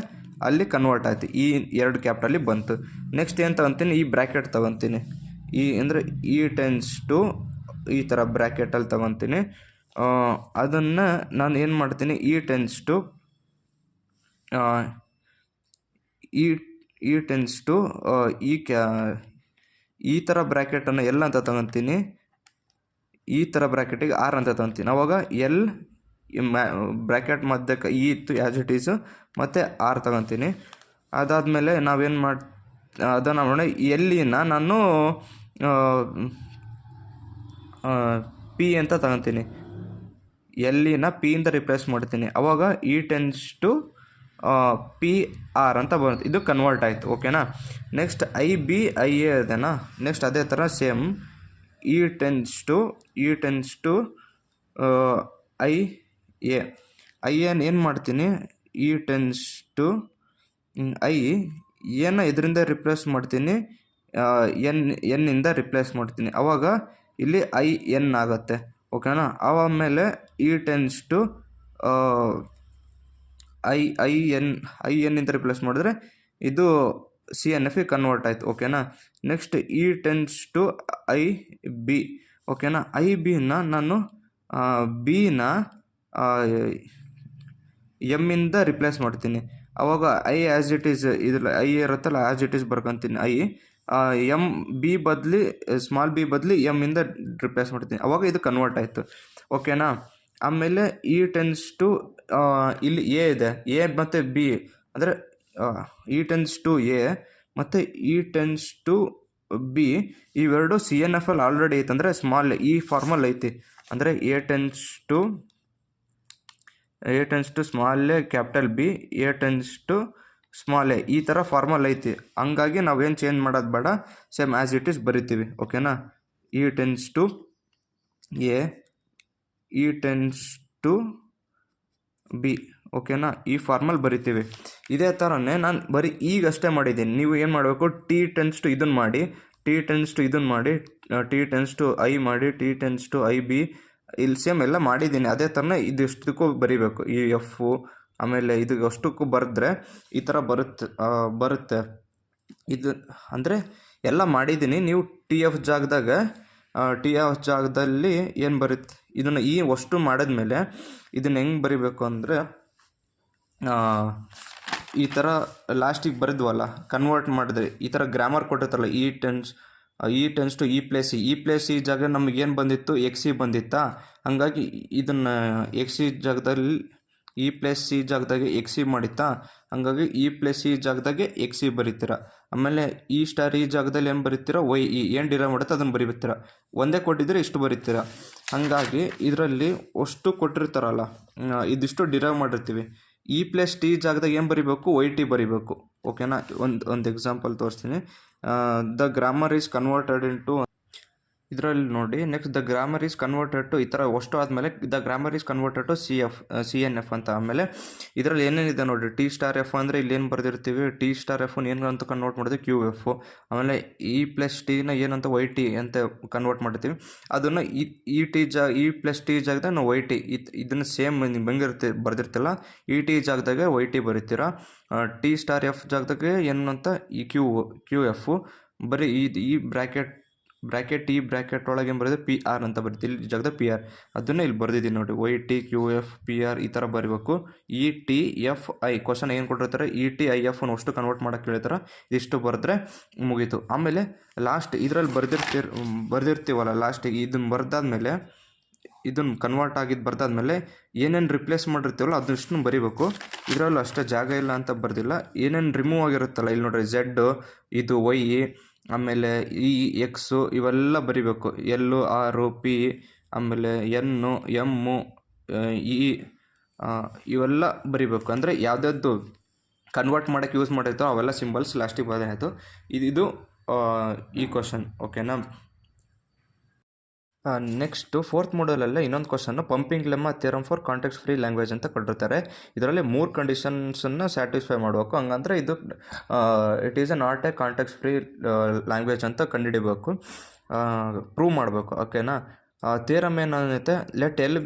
ಅಲ್ಲಿ ಕನ್ವರ್ಟ್ ಆಯ್ತು. ಈ 2 ಕ್ಯಾಪಿಟಲಿಗೆ ಬಂತು. ನೆಕ್ಸ್ಟ್ ಏನು ತಗೊತೀನಿ, ಈ ಬ್ರ್ಯಾಕೆಟ್ ತಗೊತೀನಿ. ಅಂದರೆ ಇ ಟೆನ್ಸ್ ಟು ಈ ಥರ ಬ್ರ್ಯಾಕೆಟಲ್ಲಿ ತಗೊತೀನಿ. ಅದನ್ನು ನಾನು ಏನು ಮಾಡ್ತೀನಿ, ಇ ಟೆನ್ಸ್ ಟು ಈ ಥರ ಬ್ರ್ಯಾಕೆಟನ್ನು ಎಲ್ ಅಂತ ತಗೊತೀನಿ, ಈ ಥರ ಬ್ರ್ಯಾಕೆಟಿಗೆ ಆರ್ ಅಂತ ತಗೊತೀನಿ. ಅವಾಗ ಎಲ್ ಬ್ರ್ಯಾಕೆಟ್ ಮಧ್ಯಕ್ಕೆ ಇ ಇತ್ತು ಆ್ಯಸ್ ಇಟ್ ಈಸು, ಮತ್ತು ಆರ್ ತಗೊತೀನಿ. ಅದಾದಮೇಲೆ ನಾವೇನು ಅದನ್ನು ನೋಡಿ, ಎಲ್ಲಿನ ನಾನು ಪಿ ಅಂತ ತಗೊತೀನಿ, ಎಲ್ಲಿನ ಪಿ ಇಂದ ರಿಪ್ಲೇಸ್ ಮಾಡ್ತೀನಿ. ಅವಾಗ E tends to P R ಅಂತ ಬರುತ್ತೆ. ಇದು ಕನ್ವರ್ಟ್ ಆಯಿತು. ಓಕೆನಾ. Next I B I A ಅದೇನಾ. ನೆಕ್ಸ್ಟ್ ಅದೇ ಥರ same E tends to I A. I ಏನು ಮಾಡ್ತೀನಿ, ಇ ಟೆನ್ಸ್ ಟು ಐ ಎನ ಇದರಿಂದ ರಿಪ್ಲೇಸ್ ಮಾಡ್ತೀನಿ, ಎನ್ನಿಂದ ರಿಪ್ಲೇಸ್ ಮಾಡ್ತೀನಿ. ಅವಾಗ ಇಲ್ಲಿ ಐ ಎನ್ ಆಗುತ್ತೆ. ಓಕೆನಾ. ಆಮೇಲೆ ಇ ಟೆನ್ಸ್ ಟು ಐ ಎನ್ನಿಂದ ರಿಪ್ಲೇಸ್ ಮಾಡಿದ್ರೆ ಇದು ಸಿ ಎನ್ ಎಫ್ ಕನ್ವರ್ಟ್ ಆಯಿತು. ಓಕೆನಾ. Next E tends to I B. ಓಕೆನಾ. ಐ ಬಿನ ನಾನು ಬಿನ ಎಮ್ಮಿಂದ ರಿಪ್ಲೇಸ್ ಮಾಡ್ತೀನಿ. ಅವಾಗ ಐ ಆ್ಯಸ್ ಇಟ್ ಈಸ್, ಇದ್ರಲ್ಲಿ ಐ ಇರುತ್ತಲ್ಲ ಆ್ಯಸ್ ಇಟ್ ಈಸ್ ಬರ್ಕೊತೀನಿ. ಎಮ್ ಬಿ ಬದಲಿ ಸ್ಮಾಲ್ ಬಿ ಬದಲಿ ಎಮ್ಮಿಂದ ರಿಪ್ಲೇಸ್ ಮಾಡ್ತೀನಿ. ಅವಾಗ ಇದು ಕನ್ವರ್ಟ್ ಆಯಿತು. ಓಕೆನಾ. ಆಮೇಲೆ ಇ ಟೆನ್ಸ್ ಟು ಇಲ್ಲಿ ಎ ಇದೆ, ಎ ಮತ್ತು ಬಿ ಅಂದರೆ ಇ ಟೆನ್ಸ್ ಟು ಎ ಮತ್ತು ಇ ಟೆನ್ಸ್ ಟು ಬಿ ಇವೆರಡು ಸಿ ಎನ್ ಎಫ್ ಅಲ್ಲಿ ಆಲ್ರೆಡಿ ಐತೆ, ಅಂದರೆ ಸ್ಮಾಲ್ ಈ ಫಾರ್ಮಲ್ ಐತಿ. ಅಂದರೆ A tends to small A capital B, A tends to small A ಈ ಥರ ಫಾರ್ಮಲ್ ಐತಿ. ಹಂಗಾಗಿ ನಾವೇನು ಚೇಂಜ್ ಮಾಡೋದು ಬೇಡ, ಸೇಮ್ ಆ್ಯಸ್ ಇಟ್ ಈಸ್ ಬರಿತೀವಿ. ಓಕೆನಾ. E tends to A, E tends to B. ಓಕೆನಾ. ಈ ಫಾರ್ಮಲ್ ಬರಿತೀವಿ. ಇದೇ ಥರನೇ ನಾನು ಬರೀ ಈಗಷ್ಟೇ ಮಾಡಿದ್ದೀನಿ. ನೀವು ಏನು ಮಾಡಬೇಕು, ಟಿ ಟೆನ್ಸ್ ಟು ಇದನ್ನು ಮಾಡಿ, ಟಿ ಟೆನ್ಸ್ ಟು ಇದನ್ನು ಮಾಡಿ, ಟಿ ಟೆನ್ಸ್ ಟು ಐ ಮಾಡಿ, T tends to I B ಇಲ್ಲಿ ಸೇಮ್ ಎಲ್ಲ ಮಾಡಿದ್ದೀನಿ. ಅದೇ ಥರನೇ ಇದಿಷ್ಟಕ್ಕೂ ಬರಿಬೇಕು. ಈ ಎಫು ಆಮೇಲೆ ಇದು ಅಷ್ಟಕ್ಕೂ ಬರೆದ್ರೆ ಈ ಥರ ಬರುತ್ತೆ. ಇದು ಅಂದರೆ ಎಲ್ಲ ಮಾಡಿದ್ದೀನಿ. ನೀವು ಟಿ ಎಫ್ ಜಾಗದಲ್ಲಿ ಏನು ಬರುತ್ತೆ, ಇದನ್ನು ಈ ಅಷ್ಟು ಮಾಡಿದ್ಮೇಲೆ ಇದನ್ನು ಹೆಂಗೆ ಬರಿಬೇಕು ಅಂದರೆ ಈ ಥರ ಲಾಸ್ಟಿಗೆ ಬರೆದ್ವಲ್ಲ, ಕನ್ವರ್ಟ್ ಮಾಡಿದ್ರೆ ಈ ಥರ ಗ್ರಾಮರ್ ಕೊಟ್ಟಿರ್ತಲ್ಲ, E tends to E place ಈ ಜಾಗ ನಮಗೇನು ಬಂದಿತ್ತು, ಎಕ್ಸ್ ಸಿ ಬಂದಿತ್ತಾ. ಹಂಗಾಗಿ ಇದನ್ನು ಎಕ್ಸ್ ಸಿ ಜಾಗದಲ್ಲಿ ಇ ಪ್ಲಸ್ ಸಿ ಜಾಗದಾಗೆ ಎಕ್ಸ್ ಸಿ ಮಾಡಿತ್ತಾ. ಹಂಗಾಗಿ ಇ ಪ್ಲಸ್ ಸಿ ಜಾಗದಾಗೆ ಎಕ್ಸ್ ಸಿ ಬರೀತೀರ. ಆಮೇಲೆ ಈ ಸ್ಟಾರ್ ಈ ಜಾಗದಲ್ಲಿ ಏನು ಬರೀತೀರ, ವೈ ಇ ಏನು ಡಿರೈವ್ ಮಾಡುತ್ತೆ ಅದನ್ನು ಬರೀತೀರ. ಒಂದೇ ಕೊಟ್ಟಿದ್ರೆ ಇಷ್ಟು ಬರೀತೀರ. ಹಾಗಾಗಿ ಇದರಲ್ಲಿ ಅಷ್ಟು ಕೊಟ್ಟಿರ್ತಾರಲ್ಲ, ಇದಿಷ್ಟು ಡಿರೈವ್ ಮಾಡಿರ್ತೀವಿ. ಇ ಪ್ಲಸ್ ಟಿ ಜಾಗದಾಗ ಏನು ಬರೀಬೇಕು, ವೈ ಟಿ ಬರೀಬೇಕು. ಓಕೆನಾ. ಒಂದು ಎಕ್ಸಾಂಪಲ್ ತೋರಿಸ್ತೀನಿ. The grammar is converted into, ಇದರಲ್ಲಿ ನೋಡಿ. Next the grammar is converted to, ಈ ಥರ ಅಷ್ಟು ಆದಮೇಲೆ the grammar is converted to C N F ಅಂತ. ಆಮೇಲೆ ಇದರಲ್ಲಿ ಏನೇನಿದೆ ನೋಡಿ, ಟಿ ಸ್ಟಾರ್ ಎಫ್ ಅಂದರೆ ಇಲ್ಲಿ ಏನು ಬರೆದಿರ್ತೀವಿ, ಟಿ ಸ್ಟಾರ್ ಎಫ್ ಏನಂತ ಕನ್ವರ್ಟ್ ಮಾಡಿದ್ವಿ, ಕ್ಯೂ ಎಫ್. ಆಮೇಲೆ ಇ ಪ್ಲಸ್ ಟಿನ ಏನಂತ ವೈ ಟಿ ಅಂತ ಕನ್ವರ್ಟ್ ಮಾಡ್ತೀವಿ. ಅದನ್ನು ಇ ಪ್ಲಸ್ ಟಿ ಜಾಗದಾಗ ನಾವು ವೈ ಟಿ ಇದನ್ನು ಸೇಮ್ ನೀವು ಹೆಂಗಿರ್ತಿ ಬರ್ದಿರ್ತಿಲ್ಲ, ಇ ಟಿ ಜಾಗದಾಗ ವೈ ಟಿ ಬರೀತೀರ. ಟಿ ಸ್ಟಾರ್ ಎಫ್ ಜಾಗದಾಗೆ ಏನಂತ ಈ ಕ್ಯೂ ಎಫ್ ಬರೀ ಈ ಬ್ರ್ಯಾಕೆಟ್ ಒಳಗೆ ಏನು ಬರೆದು ಪಿ ಆರ್ ಅಂತ ಬರೀತೀವಿ. ಇಲ್ಲಿ ಜಾಗದಾಗ ಪಿ ಆರ್ ಅದನ್ನು ಇಲ್ಲಿ ಬರೆದಿದ್ದೀನಿ ನೋಡಿ, Y T Q F P R ಈ ಥರ ಬರೀಬೇಕು. E T F I question ಏನು ಕೊಟ್ಟಿರ್ತಾರೆ, ಇ ಟಿ ಐ ಎಫ್ ಅನ್ನು ಅಷ್ಟು ಕನ್ವರ್ಟ್ ಮಾಡೋಕ್ಕೆ ಹೇಳ್ತಾರೆ. ಇದಿಷ್ಟು ಬರೆದ್ರೆ ಮುಗೀತು. ಆಮೇಲೆ ಲಾಸ್ಟ್ ಇದರಲ್ಲಿ ಬರ್ದಿರ್ತೀವಲ್ಲ, ಲಾಸ್ಟಿಗೆ ಇದನ್ನು ಬರ್ದಾದ್ಮೇಲೆ, ಇದನ್ನು ಕನ್ವರ್ಟ್ ಆಗಿದ್ದು ಬರ್ದಾದ್ಮೇಲೆ ಏನೇನು ರಿಪ್ಲೇಸ್ ಮಾಡಿರ್ತೀವಲ್ಲ ಅದನ್ನು ಬರೀಬೇಕು. ಇದರಲ್ಲೂ ಅಷ್ಟೇ ಜಾಗ ಇಲ್ಲ ಅಂತ ಬರ್ದಿಲ್ಲ. ಏನೇನು ರಿಮೂವ್ ಆಗಿರುತ್ತಲ್ಲ, ಇಲ್ಲಿ ನೋಡ್ರಿ ಝೆಡ್, ಇದು ವೈ, ಆಮೇಲೆ ಇ ಎಕ್ಸು ಇವೆಲ್ಲ ಬರಿಬೇಕು. ಎಲ್ಲು ಆರು ಪಿ, ಆಮೇಲೆ ಎನ್ನು ಎಮ್ಮು ಇ ಇವೆಲ್ಲ ಬರಿಬೇಕು. ಅಂದರೆ ಯಾವುದಾದ್ದು ಕನ್ವರ್ಟ್ ಮಾಡೋಕ್ಕೆ ಯೂಸ್ ಮಾಡಿರ್ತೋ ಅವೆಲ್ಲ ಸಿಂಬಲ್ಸ್ ಲಾಸ್ಟಿಗೆ ಬರೋದಾಯಿತು. ಇದು ಈ ಕ್ವಶನ್. ಓಕೆನಾ. ನೆಕ್ಸ್ಟು ಫೋರ್ತ್ ಮಾಡಲಲ್ಲೇ ಇನ್ನೊಂದು question, pumping lemma theorem for context free language ಅಂತ ಕೊಟ್ಟಿರ್ತಾರೆ. ಇದರಲ್ಲಿ 3 ಕಂಡೀಷನ್ಸನ್ನು ಸ್ಯಾಟಿಸ್ಫೈ ಮಾಡಬೇಕು. ಹಂಗಂದ್ರೆ ಇದು it is not a context free language ಅಂತ ಕಂಡುಹಿಡಿಬೇಕು, ಪ್ರೂವ್ ಮಾಡಬೇಕು. ಓಕೆನಾ. ಥಿಯರಮ್ ಏನಂತೆ, let L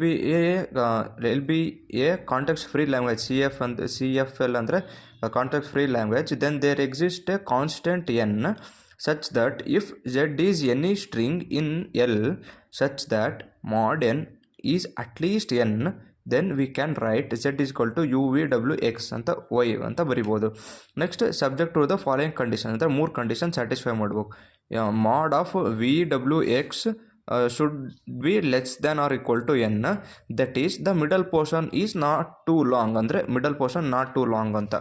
be a context free language, C F L ಅಂದರೆ context free language, then there exist a constant N such that if z is any string in L such that mod n is at least n, then we can write z is equal to you V W x ಅಂತ y ಅಂತ ಬರಿಬೋದು. Next subject to the following condition ಅಂದರೆ 3 condition satisfy ಮಾಡ್ಬೇಕು. Mod of V W x should be less than or equal to n, that is the middle portion is not too long ಅಂದರೆ middle portion not too long ಅಂತ.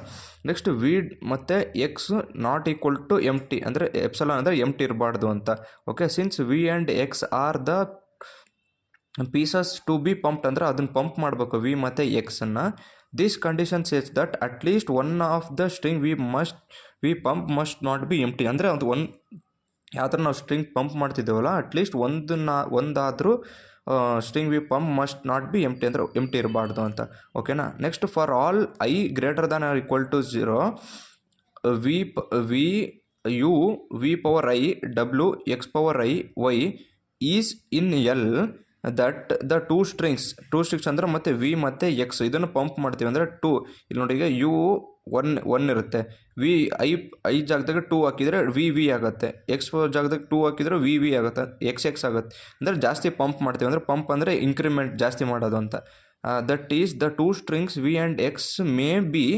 Next V ಮತ್ತು X not equal to empty ಅಂದರೆ epsilon ಅಂದರೆ empty ಇರಬಾರ್ದು ಅಂತ. Okay, since V and X are the pieces to be pumped ಅಂದರೆ ಅದನ್ನು pump ಮಾಡಬೇಕು ವಿ ಮತ್ತು ಎಕ್ಸನ್ನು. This condition says that at least one of the string V pump must not be empty ಅಂದರೆ ಅದು ಯಾವ ಥರ ನಾವು ಸ್ಟ್ರಿಂಗ್ ಪಂಪ್ ಮಾಡ್ತಿದ್ದೇವಲ್ಲ ಅಟ್ಲೀಸ್ಟ್ ಒಂದಾದರೂ string V pump must not be empty ಅಂದರೆ ಎಂಟಿ ಇರಬಾರ್ದು ಅಂತ. ಓಕೆನಾ. Next for all I greater than or equal to 0 V power I W X power I Y is in L that the two strings ಅಂದರೆ ಮತ್ತೆ V ಮತ್ತು X ಇದನ್ನು pump ಮಾಡ್ತೀವಿ ಅಂದರೆ ಇಲ್ಲಿ ನೋಡಿ ಈಗ ಯು ಒನ್ ಇರುತ್ತೆ, ಐ ಜಾಗದಾಗ 2 ಹಾಕಿದರೆ ವಿ ಆಗುತ್ತೆ, ಎಕ್ಸ್ ಜಾಗದಾಗ 2 ಹಾಕಿದರೆ ವಿ ಆಗುತ್ತೆ, ಎಕ್ಸ್ ಆಗುತ್ತೆ. ಅಂದರೆ ಜಾಸ್ತಿ ಪಂಪ್ ಮಾಡ್ತೀವಿ ಅಂದರೆ ಪಂಪ್ ಅಂದರೆ ಇನ್ಕ್ರಿಮೆಂಟ್ ಜಾಸ್ತಿ ಮಾಡೋದು ಅಂತ. That is the two strings V and X may be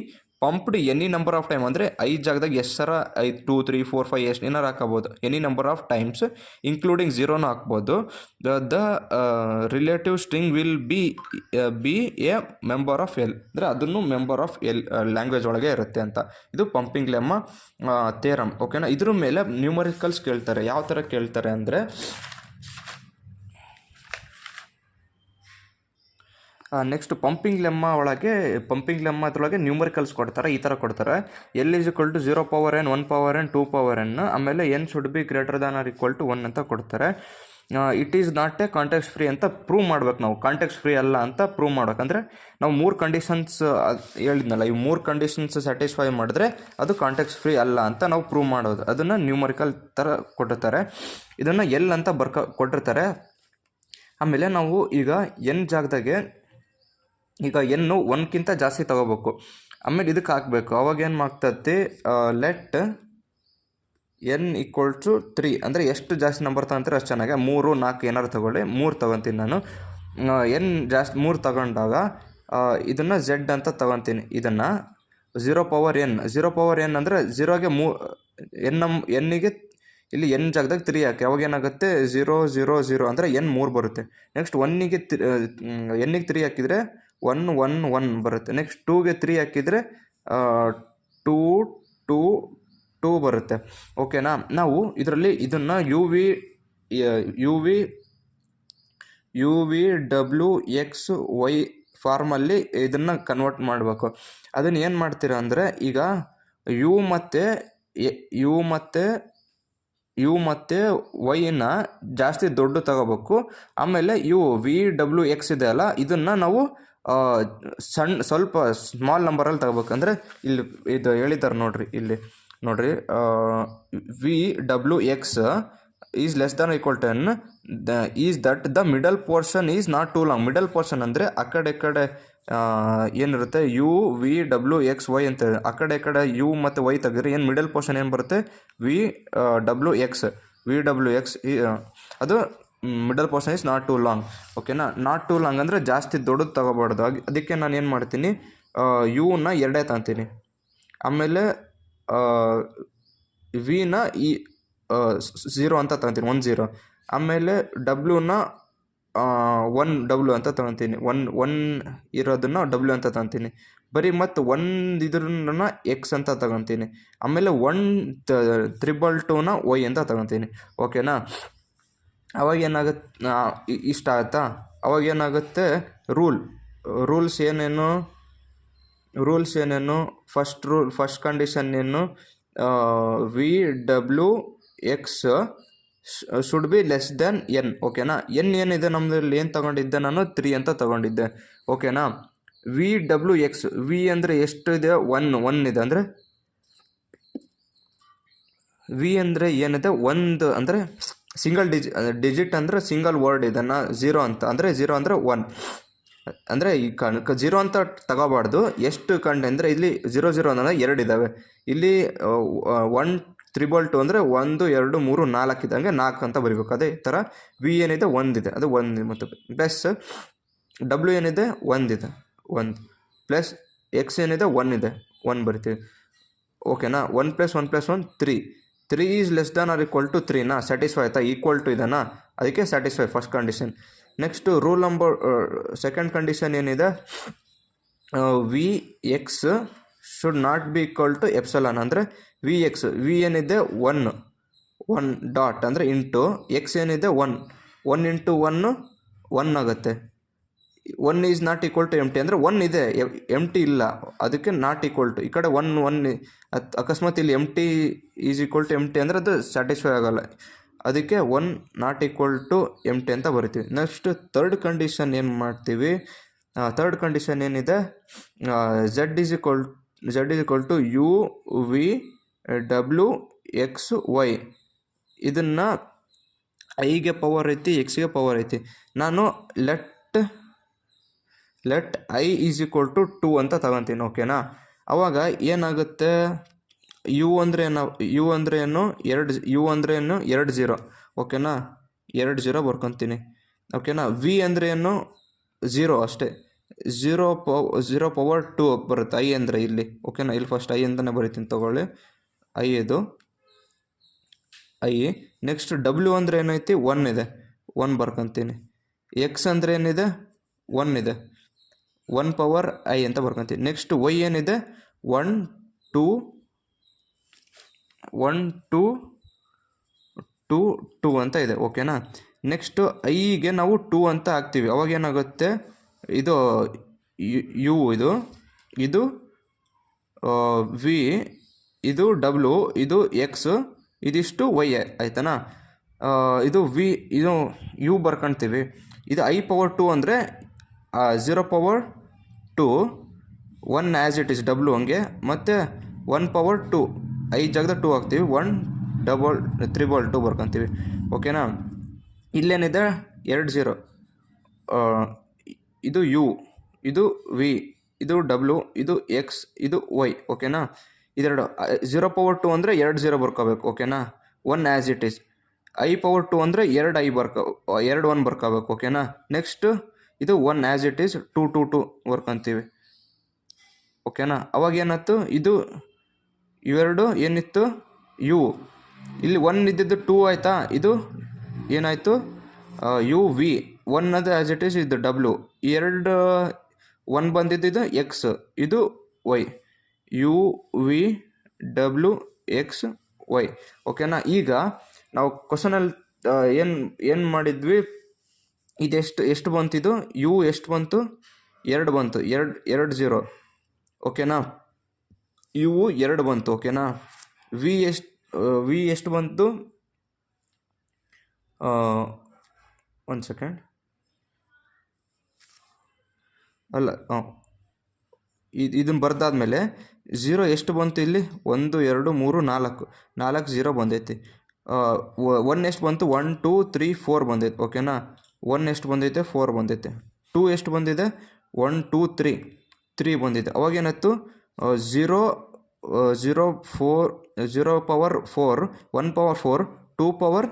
pumped any number of time ಅಂದರೆ 5 ಜಾಗದಾಗ ಎಷ್ಟು ಸರ 5 2 3 4 5 ಎಷ್ಟು ಏನಾರು ಹಾಕಬೋದು, any number of times including 0 ಹಾಕ್ಬೋದು. The relative string will be a member of L ಅಂದರೆ ಅದನ್ನು ಮೆಂಬರ್ ಆಫ್ ಎಲ್ ಲ್ಯಾಂಗ್ವೇಜ್ ಒಳಗೆ ಇರುತ್ತೆ ಅಂತ. ಇದು ಪಂಪಿಂಗ್ ಲೆಮ್ಮ ಥಿಯರಮ್. ಓಕೆನಾ. ಇದ್ರ ಮೇಲೆ ನ್ಯೂಮರಿಕಲ್ಸ್ ಕೇಳ್ತಾರೆ. ಯಾವ ಥರ ಕೇಳ್ತಾರೆ ಅಂದರೆ ನೆಕ್ಸ್ಟ್ ಪಂಪಿಂಗ್ ಲೆಮ್ಮ ಅದ್ರೊಳಗೆ ನ್ಯೂಮರಿಕಲ್ಸ್ ಕೊಡ್ತಾರೆ. ಈ ಥರ ಕೊಡ್ತಾರೆ. L is equal to 0 power N 1 power N 2 power N, ಆಮೇಲೆ N should be greater than or equal to 1 ಅಂತ ಕೊಡ್ತಾರೆ. It is not a context free ಅಂತ ಪ್ರೂವ್ ಮಾಡ್ಬೇಕು ನಾವು. ಕಾಂಟೆಕ್ಸ್ಟ್ ಫ್ರೀ ಅಲ್ಲ ಅಂತ ಪ್ರೂವ್ ಮಾಡ್ಬೇಕಂದ್ರೆ ನಾವು 3 ಕಂಡೀಷನ್ಸ್ ಹೇಳಿದ್ನಲ್ಲ, ಈ 3 ಕಂಡೀಷನ್ಸ್ ಸ್ಯಾಟಿಸ್ಫೈ ಮಾಡಿದ್ರೆ ಅದು ಕಾಂಟೆಕ್ಸ್ಟ್ ಫ್ರೀ ಅಲ್ಲ ಅಂತ ನಾವು ಪ್ರೂವ್ ಮಾಡೋದು. ಅದನ್ನು ನ್ಯೂಮರಿಕಲ್ ಥರ ಕೊಟ್ಟಿರ್ತಾರೆ. ಇದನ್ನು ಎಲ್ ಅಂತ ಕೊಟ್ಟಿರ್ತಾರೆ. ಆಮೇಲೆ ನಾವು ಈಗ ಎನ್ ಜಾಗದಾಗೆ ಈಗ ಎನ್ನು 1ಕ್ಕಿಂತ ಜಾಸ್ತಿ ತಗೋಬೇಕು. ಆಮೇಲೆ ಇದಕ್ಕೆ ಹಾಕಬೇಕು. ಅವಾಗ ಏನು ಮಾಡ್ತೈತಿ, ಲೆಟ್ ಎನ್ ಈಕ್ವಲ್ ಟು 3 ಅಂದರೆ ಎಷ್ಟು ಜಾಸ್ತಿ ನಂಬರ್ ತಗೊಂತೀರ ಅಷ್ಟು ಚೆನ್ನಾಗಿ. 3 4 ಏನಾರು ತೊಗೊಳ್ಳಿ, 3 ತೊಗೊತೀನಿ ನಾನು. ಎನ್ ಜಾಸ್ತಿ 3 ತಗೊಂಡಾಗ ಇದನ್ನು ಝೆಡ್ ಅಂತ ತೊಗೊತೀನಿ. ಇದನ್ನು 0 ಪವರ್ ಎನ್ ಅಂದರೆ 0ಗೆ ಎನ್ನಿಗೆ ಇಲ್ಲಿ ಎನ್ ಜಾಗದಾಗ 3 ಹಾಕಿ. ಅವಾಗ ಏನಾಗುತ್ತೆ 0 0 0 ಅಂದರೆ ಎನ್ 3 ಬರುತ್ತೆ. ನೆಕ್ಸ್ಟ್ ಎನ್ನಿಗೆ 3 ಹಾಕಿದರೆ 1 1 1 ಬರುತ್ತೆ. ನೆಕ್ಸ್ಟ್ 2ಗೆ 3 ಹಾಕಿದರೆ 2 2 2 ಬರುತ್ತೆ. ಓಕೆನಾ. ನಾವು ಇದರಲ್ಲಿ ಇದನ್ನು U V W X Y ಫಾರ್ಮಲ್ಲಿ ಇದನ್ನು ಕನ್ವರ್ಟ್ ಮಾಡಬೇಕು. ಅದನ್ನು ಏನು ಮಾಡ್ತೀರಾ ಅಂದರೆ ಈಗ ಯು ಮತ್ತು ವೈನ ಜಾಸ್ತಿ ದೊಡ್ಡ ತಗೋಬೇಕು. ಆಮೇಲೆ ವಿ ಡಬ್ಲ್ಯೂ ಎಕ್ಸ್ ಇದೆ ಅಲ್ಲ, ಇದನ್ನು ನಾವು ಸ್ವಲ್ಪ ಸ್ಮಾಲ್ ನಂಬರಲ್ಲಿ ತಗೋಬೇಕು. ಅಂದರೆ ಇಲ್ಲಿ ಇದು ಹೇಳಿದ್ದಾರೆ ನೋಡ್ರಿ V W X is less than equal to N is that the middle portion is not too long. Middle portion ಅಂದರೆ ಆ ಕಡೆ ಏನಿರುತ್ತೆ U V W X Y ಅಂತ ಆ ಕಡೆ ಯು ಮತ್ತು ವೈ ತೆಗೆದ್ರೆ ಏನು ಮಿಡಲ್ ಪೋರ್ಷನ್ ಏನು ಬರುತ್ತೆ ವಿ ಡಬ್ಲ್ಯೂ ಎಕ್ಸ್ ಅದು middle portion is not too long. ಓಕೆನಾ. ನಾಟ್ ಟೂ ಲಾಂಗ್ ಅಂದರೆ ಜಾಸ್ತಿ ದೊಡ್ಡದು ತಗೋಬಾರ್ದು. ಅದಕ್ಕೆ ನಾನು ಏನು ಮಾಡ್ತೀನಿ, ಯುನ 2 ತಗೊತೀನಿ. ಆಮೇಲೆ ವಿನ 0 ಅಂತ ತಗೊತೀನಿ, 1 0. ಆಮೇಲೆ ಡಬ್ಲ್ಯೂನ 1 ಡಬ್ಲ್ಯೂ ಅಂತ ತಗೊತೀನಿ, 1 ಇರೋದನ್ನು ಡಬ್ಲ್ಯೂ ಅಂತ ತಗೊತೀನಿ. ಬರೀ ಮತ್ತು 1 ಇದ್ರನ್ನ ಎಕ್ಸ್ ಅಂತ ತಗೊತೀನಿ. ಆಮೇಲೆ 1 322ನ ವೈ ಅಂತ ತಗೊತೀನಿ. ಓಕೆನಾ. ಅವಾಗ ಏನಾಗುತ್ತೆ, ಇಷ್ಟ ಆಗುತ್ತಾ. ಅವಾಗ ಏನಾಗುತ್ತೆ, ರೂಲ್ಸ್ ಏನೇನು ಫಸ್ಟ್ ಕಂಡೀಷನ್ ಏನು, V W X should be less then N. ಓಕೆನಾ. ಎನ್ ಏನಿದೆ ನಮ್ಮದ್ರಲ್ಲಿ ಏನು ತಗೊಂಡಿದ್ದೆ ನಾನು 3 ಅಂತ ತಗೊಂಡಿದ್ದೆ. ಓಕೆನಾ. ವಿ ಡಬ್ಲ್ಯೂ ಎಕ್ಸ್ ವಿ ಅಂದರೆ ಎಷ್ಟು ಇದೆ, 1 ಇದೆ. ಅಂದರೆ ವಿ ಅಂದರೆ ಏನಿದೆ, 1 ಅಂದರೆ ಸಿಂಗಲ್ ಡಿಜಿಟ್ ಅಂದರೆ ಸಿಂಗಲ್ ವರ್ಡ್. ಇದನ್ನು 0 ಅಂತ ಅಂದರೆ 0 ಅಂದರೆ 1 ಅಂದರೆ ಈ 0 ಅಂತ ತಗೋಬಾರ್ದು. ಎಷ್ಟು ಅಂದರೆ ಇಲ್ಲಿ 0 0 ಅಂದರೆ 2 ಇದ್ದಾವೆ. ಇಲ್ಲಿ 1 322 ಅಂದರೆ 1 2 3 4 ಇದ್ದಂಗೆ 4 ಅಂತ ಬರಿಬೇಕು. ಅದೇ ಥರ ವಿ ಏನಿದೆ 1 ಇದೆ, ಅದು 1 ಮತ್ತು ಪ್ಲಸ್ ಡಬ್ಲ್ಯೂ ಏನಿದೆ ಒಂದಿದೆ, 1 ಪ್ಲಸ್ ಎಕ್ಸ್ ಏನಿದೆ 1 ಇದೆ, 1 ಬರ್ತೀವಿ. ಓಕೆನಾ. 1 + 1 + 1 3 is less than or equal to 3ನಾ, ಸ್ಯಾಟಿಸ್ಫೈ ಆಯಿತಾ, ಈಕ್ವಲ್ ಟು ಇದೆನಾ, ಅದಕ್ಕೆ satisfy first condition. Next rule number second condition ಏನಿದೆ, V X should not be equal to epsilon. ಅಂದರೆ ವಿ ಎಕ್ಸ್, ವಿ ಏನಿದೆ 1 ಡಾಟ್ ಅಂದರೆ ಇಂಟು ಎಕ್ಸ್ ಏನಿದೆ 1 × 1 ಆಗುತ್ತೆ. 1 is not equal to empty ಅಂದರೆ 1 ಇದೆ, ಎಂಟಿ ಇಲ್ಲ, ಅದಕ್ಕೆ ನಾಟ್ ಈಕ್ವಲ್ ಟು. ಈ ಕಡೆ 1 ಅಕಸ್ಮಾತ್ ಇಲ್ಲಿ ಎಂಟಿ ಈಸ್ ಈಕ್ವಲ್ ಟು ಎಂಟಿ ಅಂದರೆ ಅದು ಸ್ಯಾಟಿಸ್ಫೈ ಆಗೋಲ್ಲ, ಅದಕ್ಕೆ 1 ನಾಟ್ ಈಕ್ವಲ್ ಟು ಎಂಟಿ ಅಂತ ಬರಿತೀವಿ. ನೆಕ್ಸ್ಟ್ ಥರ್ಡ್ ಕಂಡೀಷನ್ ಏನು ಮಾಡ್ತೀವಿ, ಥರ್ಡ್ ಕಂಡೀಷನ್ ಏನಿದೆ, Z is equal to you V W X Y. ಇದನ್ನು ಐಗೆ ಪವರ್ ಐತಿ, ಎಕ್ಸ್ಗೆ ಪವರ್ ಐತಿ. ನಾನು let I is equal to 2 ಅಂತ ತಗೊತೀನಿ. ಓಕೆನಾ. ಅವಾಗ ಏನಾಗುತ್ತೆ, ಯು ಅಂದರೆ ಏನು 2, ಯು ಅಂದರೆ ಏನು 2 0. ಓಕೆನಾ, 2 0 ಬರ್ಕೊತೀನಿ. ಓಕೆನಾ. ವಿ ಅಂದರೆ ಏನು 0 ಅಷ್ಟೇ, 0 ಪವರ್ 2 ಬರುತ್ತೆ ಐ ಅಂದರೆ ಇಲ್ಲಿ. ಓಕೆನಾ, ಇಲ್ಲಿ ಫಸ್ಟ್ ಐ ಅಂತಲೇ ಬರೀತೀನಿ, ತೊಗೊಳ್ಳಿ, ಐ ಇದು ಐ. ನೆಕ್ಸ್ಟ್ ಡಬ್ಲ್ಯೂ ಅಂದರೆ ಏನೈತಿ 1 ಇದೆ, 1 ಬರ್ಕೊತೀನಿ. ಎಕ್ಸ್ ಅಂದರೆ ಏನಿದೆ 1 ಇದೆ, 1 ಪವರ್ ಐ ಅಂತ ಬರ್ಕೊತೀನಿ. ನೆಕ್ಸ್ಟ್ ವೈ ಏನಿದೆ 1 2 ಅಂತ ಇದೆ. ಓಕೆನಾ. ನೆಕ್ಸ್ಟು ಐಗೆ ನಾವು 2 ಅಂತ ಹಾಕ್ತೀವಿ, ಅವಾಗ ಏನಾಗುತ್ತೆ, ಇದು ಯು ಇದು ವಿ, ಇದು ಡಬ್ಲ್ಯೂ, ಇದು ಎಕ್ಸ್, ಇದಿಷ್ಟು ವೈ ಆಯ್ತಾನಾ. ಇದು ವಿ, ಇದು ಯು ಬರ್ಕೊಳ್ತೀವಿ. ಇದು ಐ ಪವರ್ 2 ಅಂದರೆ 0 power 2, 1 as it is W ಹಂಗೆ, ಮತ್ತು 1 ಪವರ್ 2 ಐ ಜಾಗದಾಗ 2 ಹಾಕ್ತೀವಿ, 1 3 ಬರ್ಕೊತೀವಿ. ಓಕೆನಾ. ಇಲ್ಲೇನಿದೆ 2 0, ಇದು ಯು, ಇದು ವಿ, ಇದು ಡಬ್ಲ್ಯೂ, ಇದು ಎಕ್ಸ್, ಇದು ವೈ. ಓಕೆನಾ. ಇದೆರಡು 0 ಪವರ್ 2 ಅಂದರೆ 2 0 ಬರ್ಕೋಬೇಕು. ಓಕೆನಾ. 1 as it is. I power 2 ಅಂದರೆ 2 ಐ 2 1 ಬರ್ಕೋಬೇಕು. ಓಕೆನಾ. ನೆಕ್ಸ್ಟ್ ಇದು 1 ಆ್ಯಸ್ ಇಟ್ ಈಸ್ 2 ಬರ್ಕೊತೀವಿ. ಓಕೆನಾ. ಅವಾಗ ಏನಾಯ್ತು, ಇದು ಇವೆರಡು ಏನಿತ್ತು ಯು, ಇಲ್ಲಿ 1 ಇದ್ದಿದ್ದು 2 ಆಯಿತಾ, ಇದು ಏನಾಯಿತು ಯು ವಿ, 1 ಅದು ಆ್ಯಸ್ ಇಟ್ ಈಸ್, ಇದು ಡಬ್ಲ್ಯೂ, ಈ 1 ಬಂದಿದ್ದು ಎಕ್ಸ್, ಇದು Y, U V W X Y. ಓಕೆನಾ. ಈಗ ನಾವು ಕ್ವಶನಲ್ಲಿ ಏನು ಮಾಡಿದ್ವಿ, ಎಷ್ಟು ಬಂತಿದ್ದು, ಯು ಎಷ್ಟು ಬಂತು 2 ಬಂತು, 2 0. ಓಕೆನಾ. ಯು 2 ಬಂತು. ಓಕೆನಾ. ವಿ ಎಷ್ಟು ಬಂತು, 1 ಸೆಕೆಂಡ್, ಅಲ್ಲ, ಇದನ್ನು ಬರ್ದಾದ್ಮೇಲೆ 0 ಎಷ್ಟು ಬಂತು ಇಲ್ಲಿ, 1 2 3 4 0 ಬಂದೈತಿ. 1 ಎಷ್ಟು ಬಂತು, 1 2 3 4 ಬಂದೈತೆ. ಓಕೆನಾ. 1 ಎಷ್ಟು ಬಂದೈತೆ, 4 ಬಂದೈತೆ. 2 ಎಷ್ಟು ಬಂದಿದೆ, 1 2 3 ಬಂದಿದೆ. ಅವಾಗೇನಾಯ್ತು, 0 ಪವರ್ 4, 1 ಪವರ್ 4, 2 ಪವರ್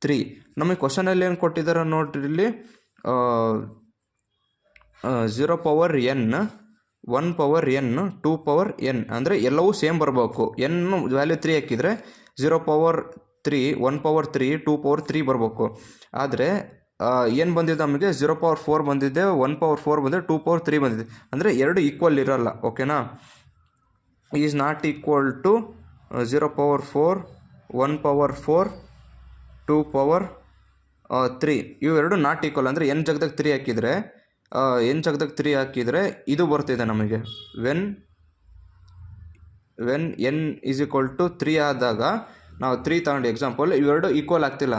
3. ನಮಗೆ ಕ್ವಶನಲ್ಲಿ ಏನು ಕೊಟ್ಟಿದ್ದಾರೆ ನೋಡ್ರಿ, ಇಲ್ಲಿ 0 power N, 1 power N, 2 power N, ಅಂದರೆ ಎಲ್ಲವೂ ಸೇಮ್ ಬರಬೇಕು. ಎನ್ ವ್ಯಾಲ್ಯೂ 3 ಹಾಕಿದರೆ 0 ಪವರ್ 3, 1 ಪವರ್ 3, 2 ಪವರ್ 3 ಬರಬೇಕು. ಆದರೆ ಏನು ಬಂದಿದೆ ನಮಗೆ, 0 ಪವರ್ 4 ಬಂದಿದೆ, 1 ಪವರ್ 4 ಬಂದಿದೆ, 2 ಪವರ್ 3 ಬಂದಿದೆ. ಅಂದರೆ 2 ಈಕ್ವಲ್ ಇರೋಲ್ಲ. ಓಕೆನಾ. Is not equal to 0 power 4, 1 power 4, 2 power 3, ಇವೆರಡು ನಾಟ್ ಈಕ್ವಲ್. ಅಂದರೆ ಎನ್ ಜಾಗದಾಗ 3 ಹಾಕಿದರೆ ಇದು ಬರ್ತಿದೆ ನಮಗೆ. When N is equal to 3 ಆದಾಗ ನಾವು 3 ತಗೊಂಡು ಎಕ್ಸಾಂಪಲ್, ಇವೆರಡು ಈಕ್ವಲ್ ಆಗ್ತಿಲ್ಲ.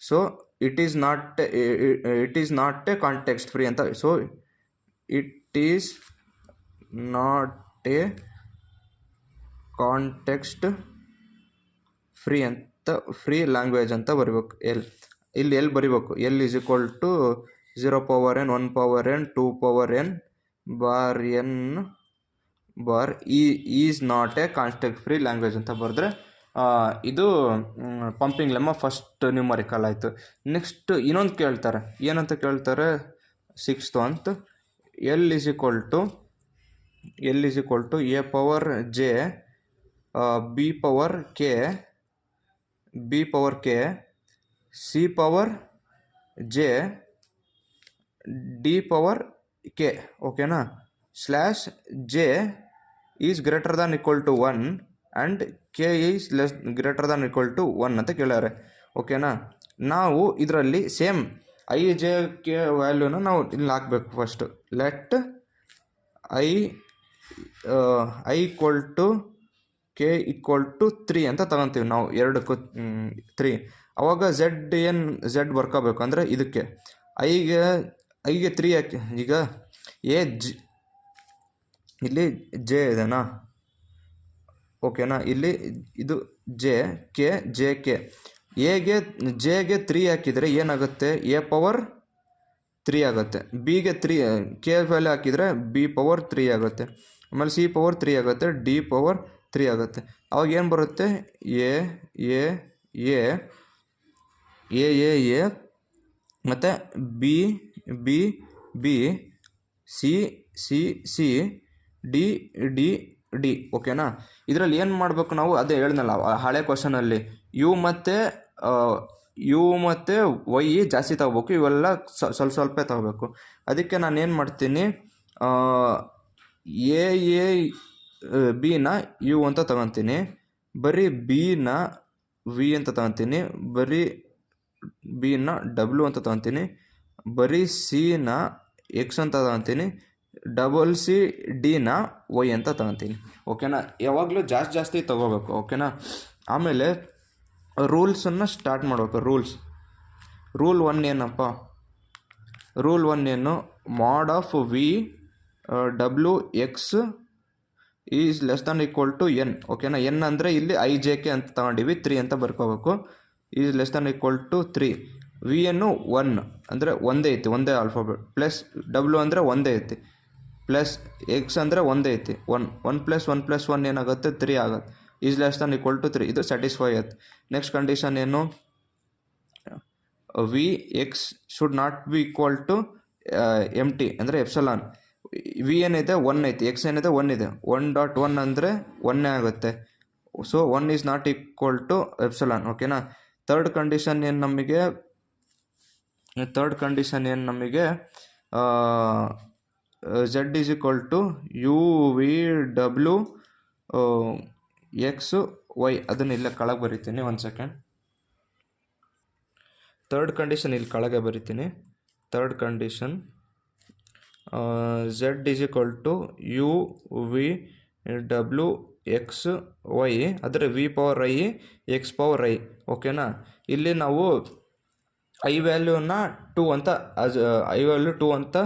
So it is not a context free ಅಂತ. So it is not a context free ಅಂತ, ಫ್ರೀ ಲ್ಯಾಂಗ್ವೇಜ್ ಅಂತ ಬರಿಬೇಕು. ಇಲ್ಲಿ ಬರಿಬೇಕು, L is equal to 0 power N, 1 power N, 2 power N bar N bar is not a context free language ಅಂತ ಬರೆದ್ರೆ ಇದು pumping lemma first numerical ಆಯಿತು. Next ಇನ್ನೊಂದು ಕೇಳ್ತಾರೆ, ಏನಂತ ಕೇಳ್ತಾರೆ, ಸಿಕ್ಸ್ತು ಅಂತ, L is equal to A power J B power K C power J D power K, ಓಕೆನಾ, slash J is greater than equal to 1 and K is greater than equal to 1 ಅಂತ ಕೇಳ್ಯಾರೆ, ಓಕೆನಾ. ನಾವು ಇದರಲ್ಲಿ same I J K ವ್ಯಾಲ್ಯೂನ ನಾವು ಇಲ್ಲಿ ಹಾಕಬೇಕು. First let I equal to K equal to 3 ಅಂತ ತಗೊತೀವಿ ನಾವು, ಎರಡಕ್ಕೂ 3. ಅವಾಗ ಝೆಡ್ ಬರ್ಕೋಬೇಕು, ಅಂದರೆ ಇದಕ್ಕೆ ಐಗೆ 3 ಹಾಕಿ. ಈಗ ಇಲ್ಲಿ ಜೆ ಇದೆನಾ, ಓಕೆನಾ, ಇಲ್ಲಿ ಇದು ಜೆ ಕೆ ಜೆಗೆ 3 ಹಾಕಿದರೆ ಏನಾಗುತ್ತೆ, ಎ ಪವರ್ 3 ಆಗುತ್ತೆ. ಬಿಗೆ 3 ಕೆ ವ್ಯಾಲ್ಯೂ ಹಾಕಿದರೆ ಬಿ ಪವರ್ 3 ಆಗುತ್ತೆ. ಆಮೇಲೆ ಸಿ ಪವರ್ 3 ಆಗುತ್ತೆ, ಡಿ ಪವರ್ 3 ಆಗುತ್ತೆ. ಅವಾಗ ಏನು ಬರುತ್ತೆ, ಎ ಮತ್ತು ಬಿ ಸಿ ಡಿ, ಓಕೆನಾ. ಇದರಲ್ಲಿ ಏನು ಮಾಡಬೇಕು ನಾವು, ಅದೇ ಹೇಳಿದ್ನಲ್ಲ ಹಳೆ ಕ್ವಶನಲ್ಲಿ, ಯು ಮತ್ತು ವೈ ಜಾಸ್ತಿ ತಗೋಬೇಕು, ಇವೆಲ್ಲ ಸ್ವಲ್ಪ ತಗೋಬೇಕು. ಅದಕ್ಕೆ ನಾನು ಏನು ಮಾಡ್ತೀನಿ, ಬಿನ ಯು ಅಂತ ತಗೊತೀನಿ, ಬರೀ ಬಿನ ವಿ ಅಂತ ತಗೊತೀನಿ, ಬರೀ ಬಿನ ಡಬ್ಲ್ಯೂ ಅಂತ ತಗೊತೀನಿ, ಬರೀ ಸಿನ ಎಕ್ಸ್ ಅಂತ ತಗೊತೀನಿ, ಡಬಲ್ ಸಿ ಡಿನ ವೈ ಅಂತ ತಗೊತೀನಿ, ಓಕೆನಾ. ಯಾವಾಗಲೂ ಜಾಸ್ತಿ ತಗೋಬೇಕು, ಓಕೆನಾ. ಆಮೇಲೆ ರೂಲ್ಸನ್ನು ಸ್ಟಾರ್ಟ್ ಮಾಡಬೇಕು. ರೂಲ್ 1 ಏನಪ್ಪ, ರೂಲ್ 1 ಏನು, mod of V W X is less than equal to N, ಓಕೆನಾ. ಎನ್ ಅಂದರೆ ಇಲ್ಲಿ ಐ ಜೆ ಕೆ ಅಂತ ತಗೊಂಡಿವಿ, 3 ಅಂತ ಬರ್ಕೋಬೇಕು. Is less than equal to 3. V ಎನ್ನು 1 ಅಂದರೆ ಒಂದೇ ಐತಿ, ಒಂದೇ ಆಲ್ಫಾಬೆಟ್, ಪ್ಲಸ್ ಡಬ್ಲ್ಯೂ ಅಂದರೆ ಒಂದೇ ಐತಿ, ಪ್ಲಸ್ ಎಕ್ಸ್ ಅಂದರೆ ಒಂದೇ ಐತಿ, 1 ಪ್ಲಸ್ 1 ಏನಾಗುತ್ತೆ, 3 ಆಗುತ್ತೆ. Is less than equal to 3, ಇದು ಸ್ಯಾಟಿಸ್ಫೈ ಆಯ್ತು. ನೆಕ್ಸ್ಟ್ ಕಂಡೀಷನ್ ಏನು, V X should not be equal to empty ಅಂದರೆ ಎಪ್ಸಲಾನ್. ವಿ ಏನಿದೆ 1 ಐತಿ, ಎಕ್ಸ್ ಏನಿದೆ 1 ಇದೆ, 1.1 ಅಂದರೆ 1 ಆಗುತ್ತೆ. So 1 is not equal to epsilon, ಓಕೆನಾ. ಥರ್ಡ್ ಕಂಡೀಷನ್ ಏನು ನಮಗೆ Z is equal to you V W X Y. ಅದನ್ನು ಇಲ್ಲೇ ಕೆಳಗೆ ಬರಿತೀನಿ, 1 ಸೆಕೆಂಡ್. ಥರ್ಡ್ ಕಂಡೀಷನ್ ಇಲ್ಲಿ ಕೆಳಗೆ ಬರಿತೀನಿ. Third condition Z is equal to you V W X Y, ಅಂದರೆ V power I X power I, ಓಕೆನಾ. ಇಲ್ಲಿ ನಾವು ಐ ವ್ಯಾಲ್ಯೂನ 2 ಅಂತ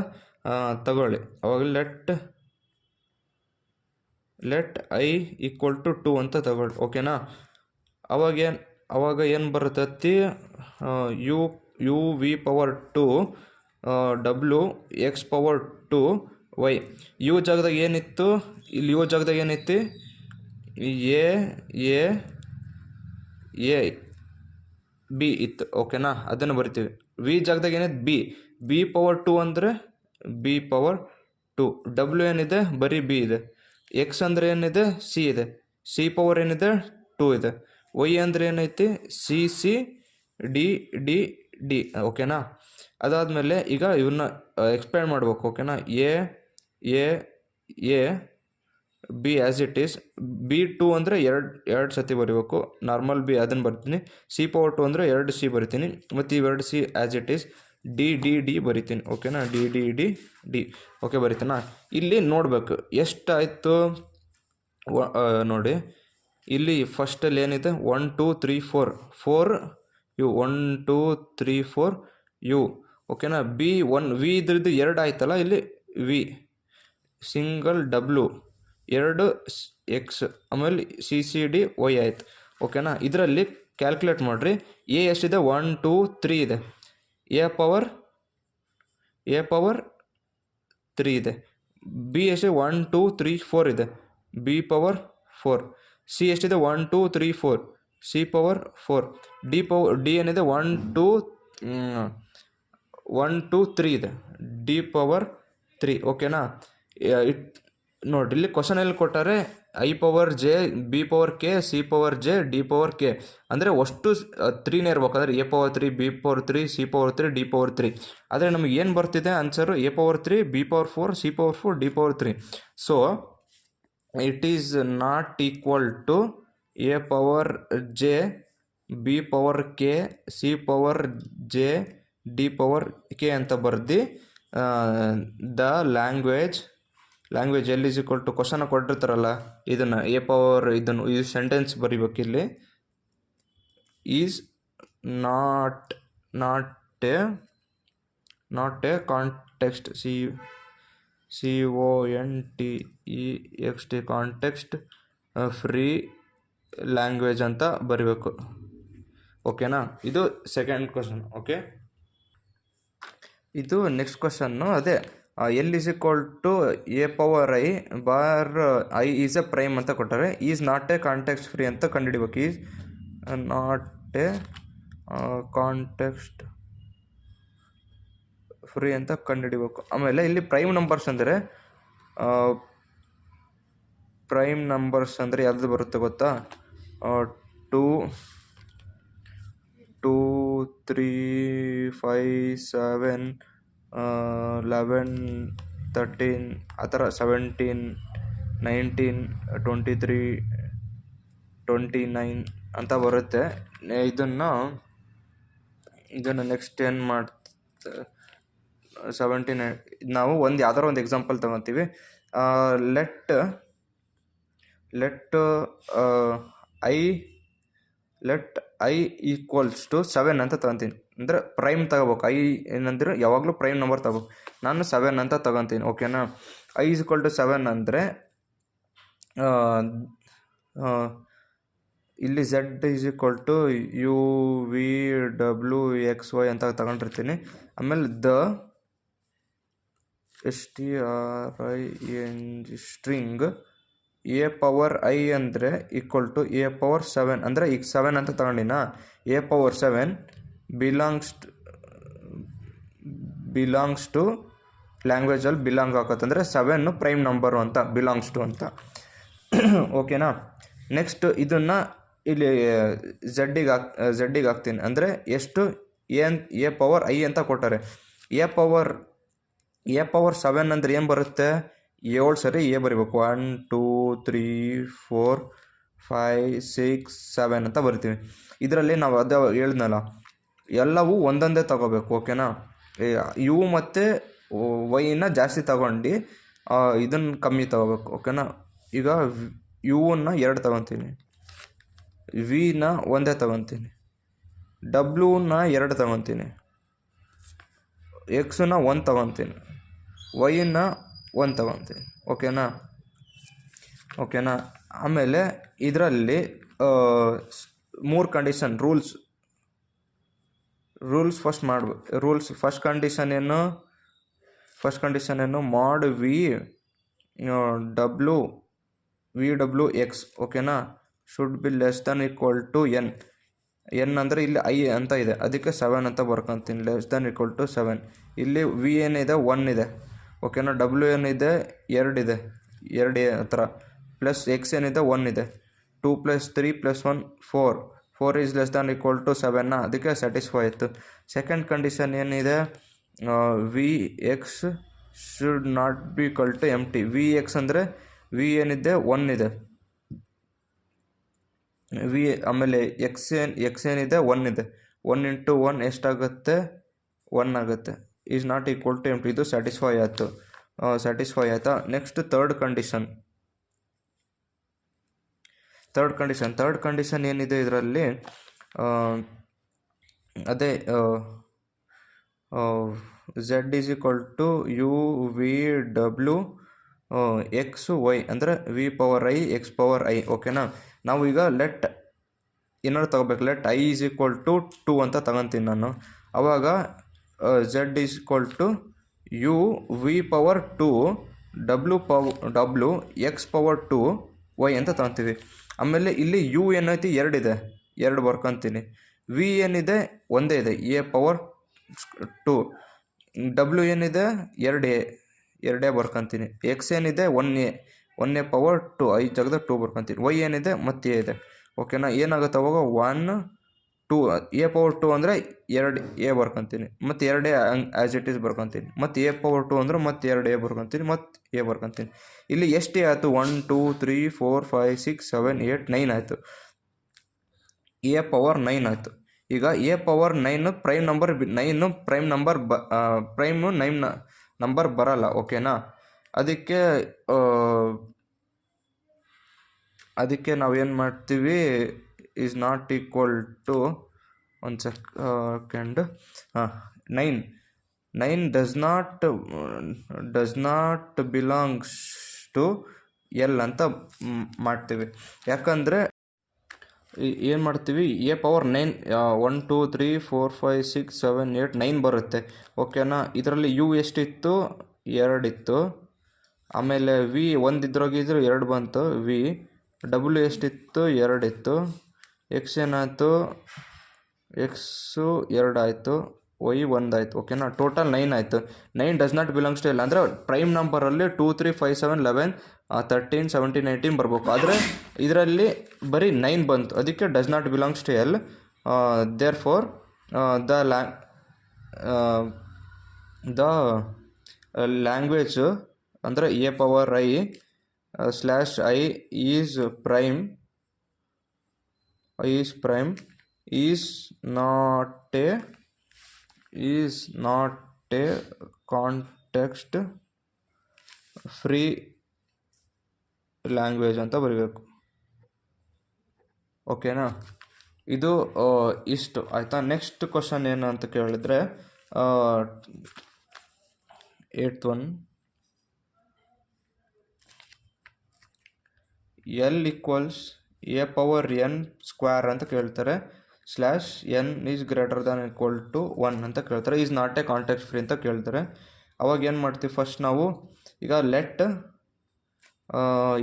ತಗೊಳ್ಳಿ. ಅವಾಗ ಲೆಟ್ ಐ ಈಕ್ವಲ್ ಟು 2 ಅಂತ ತಗೊಳ್ಳಿ, ಓಕೆನಾ. ಅವಾಗ ಏನು ಬರ್ತೈತಿ, U V power 2 W X power 2 Y. U ಜಾಗದಾಗ ಏನಿತ್ತು, ಇಲ್ಲಿ ಯು ಜಾಗದಾಗ ಏನೈತಿ, ಎ ಬಿ ಇತ್ತು, ಓಕೆನಾ. ಅದನ್ನು ಬರಿತೀವಿ. ವಿ ಜಾಗದಾಗ ಏನೈತೆ, ಬಿ ಪವರ್ 2 ಅಂದರೆ ಬಿ ಪವರ್ 2. ಡಬ್ಲ್ಯೂ ಏನಿದೆ, ಬರೀ ಬಿ ಇದೆ. ಎಕ್ಸ್ ಅಂದರೆ ಏನಿದೆ, ಸಿ ಇದೆ. ಸಿ ಪವರ್ ಏನಿದೆ, 2 ಇದೆ. ವೈ ಅಂದರೆ ಏನೈತಿ, ಸಿ ಡಿ, ಓಕೆನಾ. ಅದಾದಮೇಲೆ ಈಗ ಇವನ್ನ ಎಕ್ಸ್ಪ್ಯಾಂಡ್ ಮಾಡ್ಬೇಕು, ಓಕೆನಾ. A B as it is, B 2 ಅಂದರೆ ಎರಡು ಸತಿ ಬರೀಬೇಕು, ನಾರ್ಮಲ್ ಬಿ ಅದನ್ನು ಬರ್ತೀನಿ. ಸಿ ಪವರ್ 2 ಅಂದರೆ 2 ಸಿ ಬರಿತೀನಿ, ಮತ್ತು ಇವೆರಡು C as it is. D ಬರಿತೀನಿ, ಓಕೆನಾ. ಡಿ ಓಕೆ ಬರಿತೀನಾ. ಇಲ್ಲಿ ನೋಡಬೇಕು ಎಷ್ಟಾಯಿತು ನೋಡಿ. ಇಲ್ಲಿ ಫಸ್ಟಲ್ಲಿ ಏನಿದೆ, 1 2 3 4 ಯು, 1 2 3 4 ಯು, ಓಕೆನಾ. ವಿ ಇದ್ರದ್ದು 2 ಆಯ್ತಲ್ಲ, ಇಲ್ಲಿ ವಿ ಸಿಂಗಲ್ ಡಬ್ಲ್ಯೂ 2 ಎಕ್ಸ್, ಆಮೇಲೆ ಸಿ ಡಿ ವೈ ಆಯ್ತು, ಓಕೆನಾ. ಇದರಲ್ಲಿ ಕ್ಯಾಲ್ಕುಲೇಟ್ ಮಾಡಿರಿ. ಎ ಎಷ್ಟಿದೆ, 1 2 3 ಇದೆ. ಎ ಪವರ್ 3 ಇದೆ. ಬಿ ಎಷ್ಟಿದೆ, 1 2 3 4 ಇದೆ. B power 4. ಸಿ ಎಷ್ಟಿದೆ, 1 2 3 4. ಸಿ ಪವರ್ 4, ಡಿ ಏನಿದೆ 1 2 1 2 3 ಇದೆ, ಡಿ ಪವರ್ 3. ಓಕೆನಾ. ಇಟ್ ನೋಡ್ರಿ ಇಲ್ಲಿ ಕ್ವಶನ್ ಎಲ್ಲಿ ಕೊಟ್ಟಾರೆ, I power J, B power K, C power J, D power K, ಅಂದರೆ ಅಷ್ಟು 3ನೇ ಇರ್ಬೇಕು. ಅಂದರೆ A power 3, B power 3, C power 3, D power 3. ಆದರೆ ನಮಗೆ ಏನು ಬರ್ತಿದೆ answer, A power 3, B power 4, C power 4, D power 3. So it is not equal to A power J, B power K, C power J, D power K ಅಂತ ಬರ್ದು the language L is equal to question ಕೊಟ್ಟಿರ್ತಾರಲ್ಲ, ಇದನ್ನು A power ಇದನ್ನು ಇದು sentence ಬರಿಬೇಕಿಲ್ಲಿ, is not a context, CONTEXT context free language ಅಂತ ಬರಿಬೇಕು. ಓಕೆನಾ. ಇದು ಸೆಕೆಂಡ್ ಕ್ವಶನ್. ಓಕೆ, ಇದು ನೆಕ್ಸ್ಟ್ ಕ್ವಶನ್ನು ಅದೇ L is equal to A power I bar I is a prime ಅಂತ ಕೊಟ್ಟಾರೆ. Is not a context free ಅಂತ ಕಂಡುಹಿಡಿಬೇಕು. Is not a context free ಅಂತ ಕಂಡುಹಿಡಿಬೇಕು. ಆಮೇಲೆ ಇಲ್ಲಿ ಪ್ರೈಮ್ ನಂಬರ್ಸ್ ಅಂದರೆ ಯಾವುದು ಬರುತ್ತೆ ಗೊತ್ತಾ, 2 2 3 5 7 11 13 ಆ ಥರ 17 19 23 29 ಅಂತ ಬರುತ್ತೆ. ಇದನ್ನು ನೆಕ್ಸ್ಟ್ ಏನು ಮಾಡ್ತಾರೆ, 17 ನಾವು ಯಾವ್ದಾರು ಒಂದು ಎಕ್ಸಾಂಪಲ್ ತಗೊತೀವಿ. ಲೆಟ್ ಐ ಈಕ್ವಲ್ಸ್ ಟು 7 ಅಂತ ತಗೊತೀನಿ. ಅಂದರೆ ಪ್ರೈಮ್ ತಗೋಬೇಕು. ಐ ಏನಂದ್ರೆ ಯಾವಾಗಲೂ ಪ್ರೈಮ್ ನಂಬರ್ ತಗೋಬೇಕು. ನಾನು 7 ಅಂತ ತಗೊತೀನಿ. ಓಕೆನಾ. ಐ ಈಸ್ ಈಕ್ವಲ್ ಟು 7 ಅಂದರೆ ಇಲ್ಲಿ Z is equal to UVWXY ಅಂತ ತಗೊಂಡಿರ್ತೀನಿ. ಆಮೇಲೆ STRING string A power I ಅಂದರೆ ಈಕ್ವಲ್ ಟು ಎ ಪವರ್ 7 ಅಂದರೆ ಈಗ 7 ಅಂತ ತಗೊಂಡಿನ, ಎ ಪವರ್ 7 ಬಿಲಾಂಗ್ಸ್ ಟು ಲ್ಯಾಂಗ್ವೇಜಲ್ಲಿ ಬಿಲಾಂಗ್ ಆಗತ್ತೆ. ಅಂದರೆ 7 ಪ್ರೈಮ್ ನಂಬರು ಅಂತ ಬಿಲಾಂಗ್ಸ್ ಟು ಅಂತ. ಓಕೆನಾ. ನೆಕ್ಸ್ಟ್ ಇದನ್ನು ಇಲ್ಲಿ ಝಡ್ಡಿಗೆ ಹಾಕ್ತೀನಿ. ಅಂದರೆ ಎಷ್ಟು ಎ ಪವರ್ ಐ ಅಂತ ಕೊಟ್ಟಾರೆ. ಎ ಪವರ್ 7 ಅಂದರೆ ಏನು ಬರುತ್ತೆ, 7 ಸರಿ ಎ ಬರಿಬೇಕು. 1 2 3 4 5 6 7 ಅಂತ ಬರ್ತೀವಿ. ಇದರಲ್ಲಿ ನಾವು ಅದೇ ಹೇಳಿದ್ನಲ್ಲ, ಎಲ್ಲವೂ ಒಂದೊಂದೇ ತಗೋಬೇಕು. ಓಕೆನಾ. ಯು ಮತ್ತು ವೈನ ಜಾಸ್ತಿ ತಗೊಂಡು ಇದನ್ನು ಕಮ್ಮಿ ತಗೋಬೇಕು. ಓಕೆನಾ. ಈಗ ಯುವನ್ನು 2 ತಗೊತೀನಿ, ವಿನ 1 ತಗೊತೀನಿ, ಡಬ್ಲ್ಯೂನ 2 ತಗೊತೀನಿ, ಎಕ್ಸನ್ನ 1 ತಗೊತೀನಿ, ವೈನ 1 ತಗೊತೀನಿ. ಓಕೆನಾ. ಆಮೇಲೆ ಇದರಲ್ಲಿ 3 ಕಂಡೀಷನ್ ರೂಲ್ಸ್ ಫಸ್ಟ್ ಮಾಡಬೇಕು. ಫಸ್ಟ್ ಕಂಡೀಷನ್ ಏನು, ಮಾಡ್ ಡಬ್ಲ್ಯೂ ಎಕ್ಸ್ ಓಕೆನಾ should be less than equal to N ಅಂದರೆ ಇಲ್ಲಿ ಐ ಅಂತ ಇದೆ, ಅದಕ್ಕೆ 7 ಅಂತ ಬರ್ಕೊತೀನಿ. Less than equal to 7. ಇಲ್ಲಿ ವಿ ಏನಿದೆ 1 ಇದೆ. ಓಕೆನಾ. ಡಬ್ಲ್ಯೂ ಏನಿದೆ 2 ಇದೆ, 2 ಹತ್ರ, ಪ್ಲಸ್ ಎಕ್ಸ್ ಏನಿದೆ 1 ಇದೆ. 2 + 3 + 1 4 is less than equal to 7 ಅದಕ್ಕೆ ಸ್ಯಾಟಿಸ್ಫೈ ಆಯಿತು. ಸೆಕೆಂಡ್ ಕಂಡೀಷನ್ ಏನಿದೆ, V X should not be equal to empty. V X ಅಂದರೆ ವಿ ಏನಿದೆ 1 ಇದೆ, ವಿ ಆಮೇಲೆ ಎಕ್ಸ್ ಏನಿದೆ 1 ಇದೆ. 1 × 1 ಎಷ್ಟಾಗುತ್ತೆ, 1 ಆಗುತ್ತೆ. Is not equal to empty. ಇದು ಸ್ಯಾಟಿಸ್ಫೈ ಆಯಿತಾ. ನೆಕ್ಸ್ಟ್ ಥರ್ಡ್ ಕಂಡೀಷನ್ ಏನಿದೆ ಇದರಲ್ಲಿ, ಅದೇ Z is equal to UVWXY ಅಂದರೆ V power I X power I. ಓಕೆನಾ. ನಾವು ಈಗ ಲೆಟ್ ಏನಾದ್ರು ತಗೋಬೇಕು. Let I is equal to 2 ಅಂತ ತಗೊತೀನಿ ನಾನು. ಆವಾಗ Z is equal to UV/2 W X/2 Y ಅಂತ ತಗೊತೀವಿ. ಆಮೇಲೆ ಇಲ್ಲಿ ಯು ಏನೈತಿ 2 ಇದೆ, 2 ಬರ್ಕೊತೀನಿ. ವಿ ಏನಿದೆ ಒಂದೇ ಇದೆ, ಎ ಪವರ್ 2. ಡಬ್ಲ್ಯೂ ಏನಿದೆ 2a, 2a ಬರ್ಕೊತೀನಿ. ಎಕ್ಸ್ ಏನಿದೆ 1a ಪವರ್ 2, 5 ಜಾಗದಾಗ 2 ಬರ್ಕೊತೀನಿ. ವೈ ಏನಿದೆ ಮತ್ತೆ ಎ ಇದೆ. ಓಕೆನಾ, ಏನಾಗುತ್ತೆ ಅವಾಗ 1 2 ಎ ಪವರ್ 2 ಅಂದರೆ 2a ಬರ್ಕೊತೀನಿ, ಮತ್ತು 2a ಆ್ಯಸ್ ಇಟ್ ಈಸ್ ಬರ್ಕೊತೀನಿ. ಮತ್ತು ಎ ಪವರ್ 2 ಅಂದ್ರೆ ಮತ್ತೆ 2a ಬರ್ಕೊತೀನಿ, ಮತ್ತು ಎ ಬರ್ಕೊತೀನಿ. ಇಲ್ಲಿ ಎಷ್ಟು ಆಯಿತು? 1 2 3 4 5 6 7 8 9 ಆಯಿತು. ಎ ಪವರ್ 9 ಆಯಿತು. ಈಗ A power 9 prime number 9 prime number ಬರಲ್ಲ. ಓಕೆನಾ, ಅದಕ್ಕೆ ನಾವೇನು ಮಾಡ್ತೀವಿ, is not equal to 1 second 9 does not belongs to L ಅಂತ ಮಾಡ್ತೀವಿ. ಯಾಕಂದರೆ ಏನು ಮಾಡ್ತೀವಿ, ಎ ಪವರ್ 9 1 2 3 4 5 6 7 8 9 ಬರುತ್ತೆ. ಓಕೆನಾ, ಇದರಲ್ಲಿ ಯು ಎಷ್ಟಿತ್ತು? 2 ಇತ್ತು. ಆಮೇಲೆ ವಿ 1 ಇದ್ರಾಗಿದ್ರು 2 ಬಂತು. ವಿ ಡಬ್ಲ್ಯೂ ಎಷ್ಟಿತ್ತು? 2 ಇತ್ತು. ಎಕ್ಸ್ ಏನಾಯಿತು? ಎಕ್ಸು 2 ಆಯಿತು. ವೈ 1 ಆಯಿತು. ಓಕೆನಾ, ಟೋಟಲ್ 9 ಆಯಿತು. 9 does not belongs to L ಅಂದರೆ ಪ್ರೈಮ್ ನಂಬರಲ್ಲಿ 2 3 5 7 11 13 17 18 ಬರ್ಬೇಕು. ಆದರೆ ಇದರಲ್ಲಿ ಬರೀ 9 ಬಂತು, ಅದಕ್ಕೆ does not belongs to L. Therefore the language ಅಂದರೆ A power I slash I is prime is not a context free language ಅಂತ ಬರೀಬೇಕು. ಓಕೆನಾ, ಇದು ಇಷ್ಟು ಆಯಿತಾ. ನೆಕ್ಸ್ಟ್ ಕ್ವಶನ್ ಏನು ಅಂತ ಕೇಳಿದ್ರೆ 8th one, L equals A power N square ಅಂತ ಕೇಳ್ತಾರೆ, slash N is greater than equal to 1 ಅಂತ ಕೇಳ್ತಾರೆ. Is not a context free ಅಂತ ಕೇಳ್ತಾರೆ. ಅವಾಗ ಏನು ಮಾಡ್ತೀವಿ, ಫಸ್ಟ್ ನಾವು ಈಗ ಲೆಟ್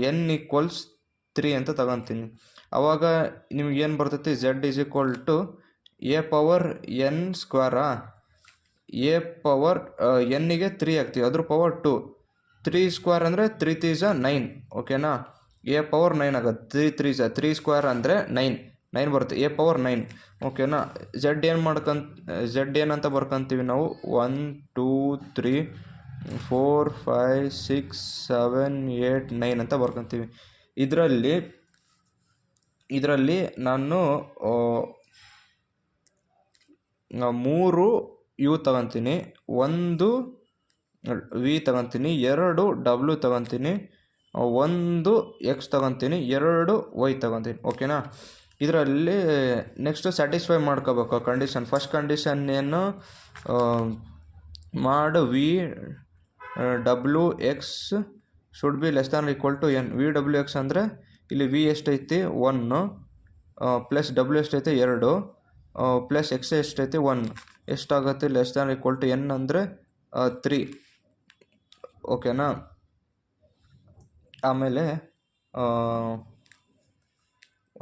ಎನ್ ಈಕ್ವಲ್ಸ್ 3 ಅಂತ ತಗೊತೀನಿ. ಅವಾಗ ನಿಮ್ಗೆ ಏನು ಬರ್ತೈತಿ, Z is equal to A power N ಸ್ಕ್ವೇರಾ, ಎ ಪವರ್ ಎನ್ನಿಗೆ 3 ಆಗ್ತೀವಿ, ಅದ್ರ ಪವರ್ 2. 3 ಸ್ಕ್ವೇರ್ ಅಂದರೆ 3 3 9. ಓಕೆನಾ, ಎ ಪವರ್ 9 ಆಗುತ್ತೆ. 3 3 3 ಸ್ಕ್ವೇರ್ ಅಂದರೆ 9 ಬರುತ್ತೆ, ಎ ಪವರ್ 9. ಓಕೆನಾ, ಝೆಡ್ ಏನಂತ ಬರ್ಕೊಂತೀವಿ ನಾವು 1 2 3 4 5 6 7 8 9 ಅಂತ ಬರ್ಕೊತೀವಿ. ಇದರಲ್ಲಿ ನಾನು 3 ಯು ತಗೊತೀನಿ, 1 ವಿ ತಗೊತೀನಿ, 2 ಡಬ್ಲ್ಯೂ ತಗೊತೀನಿ, 1 ಎಕ್ಸ್ ತಗೊತೀನಿ, 2 ವೈ ತಗೊತೀನಿ. ಓಕೆನಾ, ಇದರಲ್ಲಿ ನೆಕ್ಸ್ಟ್ ಸ್ಯಾಟಿಸ್ಫೈ ಮಾಡ್ಕೋಬೇಕು ಕಂಡೀಷನ್. ಫಸ್ಟ್ ಕಂಡೀಷನ್ ಏನು, mod V W X should be less than equal to N. V W X ಅಂದರೆ ಇಲ್ಲಿ ವಿ ಎಷ್ಟೈತಿ 1 ಪ್ಲಸ್ ಡಬ್ಲ್ಯೂ ಎಷ್ಟೈತೆ 2 ಪ್ಲಸ್ ಎಕ್ಸ್ ಎಷ್ಟೈತಿ 1 ಎಷ್ಟಾಗುತ್ತೆ, less than equal to N ಅಂದರೆ 3. ಓಕೆನಾ, ಆಮೇಲೆ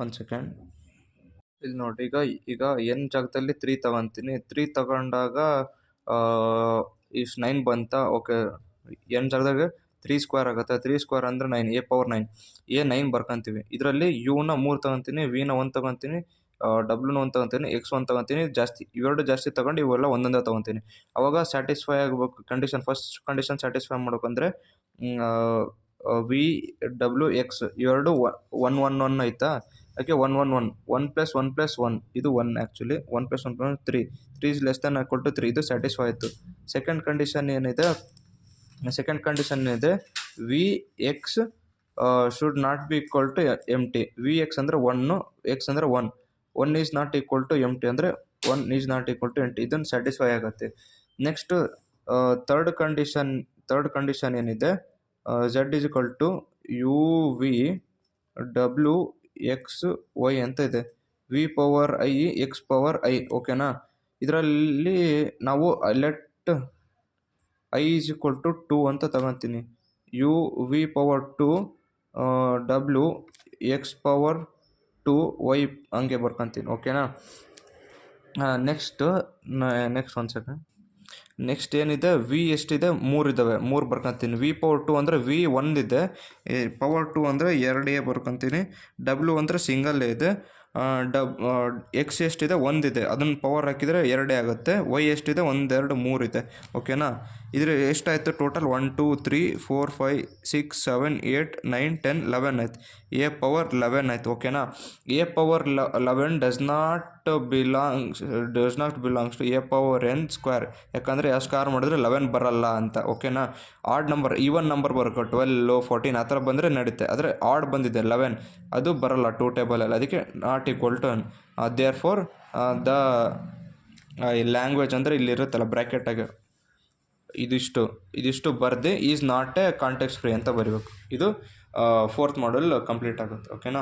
1 ಸೆಕೆಂಡ್ ಇಲ್ಲಿ ನೋಡಿ, ಈಗ ಎನ್ ಜಾಗದಲ್ಲಿ 3 ತಗೊತೀನಿ. 3 ತಗೊಂಡಾಗ ಇಷ್ಟು 9 ಬಂತ. ಓಕೆ, ಎನ್ ಜಾಗದಾಗ 3 ಸ್ಕ್ವೇರ್ ಆಗುತ್ತೆ. 3 ಸ್ಕ್ವೇರ್ ಅಂದರೆ 9, ಎ ಪವರ್ 9. ಎ 9 ಬರ್ಕೊತೀವಿ. ಇದರಲ್ಲಿ ಯುನ 3 ತಗೊತೀನಿ, ವಿನ 1 ತಗೊತೀನಿ, ಡಬ್ಲ್ಯೂನ 1 ತಗೊತೀನಿ, ಎಕ್ಸ್ 1 ತಗೊತೀನಿ. ಇವೆರಡು ಜಾಸ್ತಿ ತಗೊಂಡು ಇವೆಲ್ಲ ಒಂದೊಂದೇ ತಗೊತೀನಿ. ಅವಾಗ ಸ್ಯಾಟಿಸ್ಫೈ ಆಗಬೇಕು ಕಂಡೀಷನ್. ಫಸ್ಟ್ ಕಂಡೀಷನ್ ಸ್ಯಾಟಿಸ್ಫೈ ಮಾಡ್ಬೇಕಂದ್ರೆ ವಿ ಡಬ್ಲ್ಯೂ ಎಕ್ಸ್ ಇವೆರಡು 1 1 1 ಆಯಿತಾ. ಅದಕ್ಕೆ 1 1 1 1 ಪ್ಲಸ್ 1 ಪ್ಲಸ್ 1 ಇದು 1 actually. 1 plus 1 plus 3 is less than equal to 3. ಇದು ಸ್ಯಾಟಿಸ್ಫೈ ಆಯಿತು. ಸೆಕೆಂಡ್ ಕಂಡೀಷನ್ ಏನಿದೆ, V X should not be equal to empty. V X ಅಂದರೆ 1, X ಅಂದರೆ 1 is not equal to empty ಅಂದರೆ 1 is not equal to empty. ಇದನ್ನು satisfy ಆಗುತ್ತೆ. Next third condition ಏನಿದೆ, Z is equal to you V W X Y ಅಂತ ಇದೆ. V power I X power I. ಓಕೆನಾ, ಇದರಲ್ಲಿ ನಾವು let I is equal to 2 ಅಂತ ತಗೊತೀನಿ. U V power 2 W X power 2 Y ಹಂಗೆ ಬರ್ಕೊತೀನಿ. ಓಕೆನಾ. ನೆಕ್ಸ್ಟ್ ಒಂದು ಸೆಕೆಂಡ್. ನೆಕ್ಸ್ಟ್ ಏನಿದೆ, ವಿ ಎಷ್ಟಿದೆ, 3 ಇದ್ದಾವೆ, 3 ಬರ್ಕೊತೀನಿ. ವಿ ಪವರ್ 2 ಅಂದರೆ ವಿ ಒಂದಿದೆ, ಪವರ್ 2 ಅಂದರೆ 2a ಬರ್ಕೊತೀನಿ. ಡಬ್ಲ್ಯೂ ಅಂದರೆ ಸಿಂಗಲ್ ಇದೆ. ಎಕ್ಸ್ ಎಷ್ಟಿದೆ, 1 ಇದೆ, ಅದನ್ನು ಪವರ್ ಹಾಕಿದರೆ 2 ಆಗುತ್ತೆ. ವೈ ಎಷ್ಟಿದೆ, 1 2 3 ಇದೆ. ಓಕೆನಾ. ಇದ್ರ ಎಷ್ಟಾಯಿತು ಟೋಟಲ್, 1 2 3 4 5 6 7 8 9 10 11 ಆಯ್ತು. ಎ ಪವರ್ 11 ಆಯ್ತು. ಓಕೆನಾ. A power 11 does not belongs to A power N square. ಯಾಕಂದರೆ ಆ ಸ್ಕ್ವೇರ್ ಮಾಡಿದ್ರೆ 11 ಬರಲ್ಲ ಅಂತ. ಓಕೆನಾ. ಆಡ್ ನಂಬರ್, ಈವನ್ ನಂಬರ್ ಬರಬೇಕು, 12 14 ಆ ಥರ ಬಂದರೆ ನಡೀತೆ. ಆದರೆ ಆಡ್ ಬಂದಿದೆ 11, ಅದು ಬರಲ್ಲ 2 ಟೇಬಲಲ್ಲಿ, ಅದಕ್ಕೆ not equal to therefore the language ಅಂದರೆ ಇಲ್ಲಿರುತ್ತಲ್ಲ ಬ್ರ್ಯಾಕೆಟಾಗಿ ಇದಿಷ್ಟು ಬರೆದು is not a context free ಅಂತ ಬರೀಬೇಕು. ಇದು 4th ಮಾಡಲ್ ಕಂಪ್ಲೀಟ್ ಆಗುತ್ತೆ. ಓಕೆನಾ.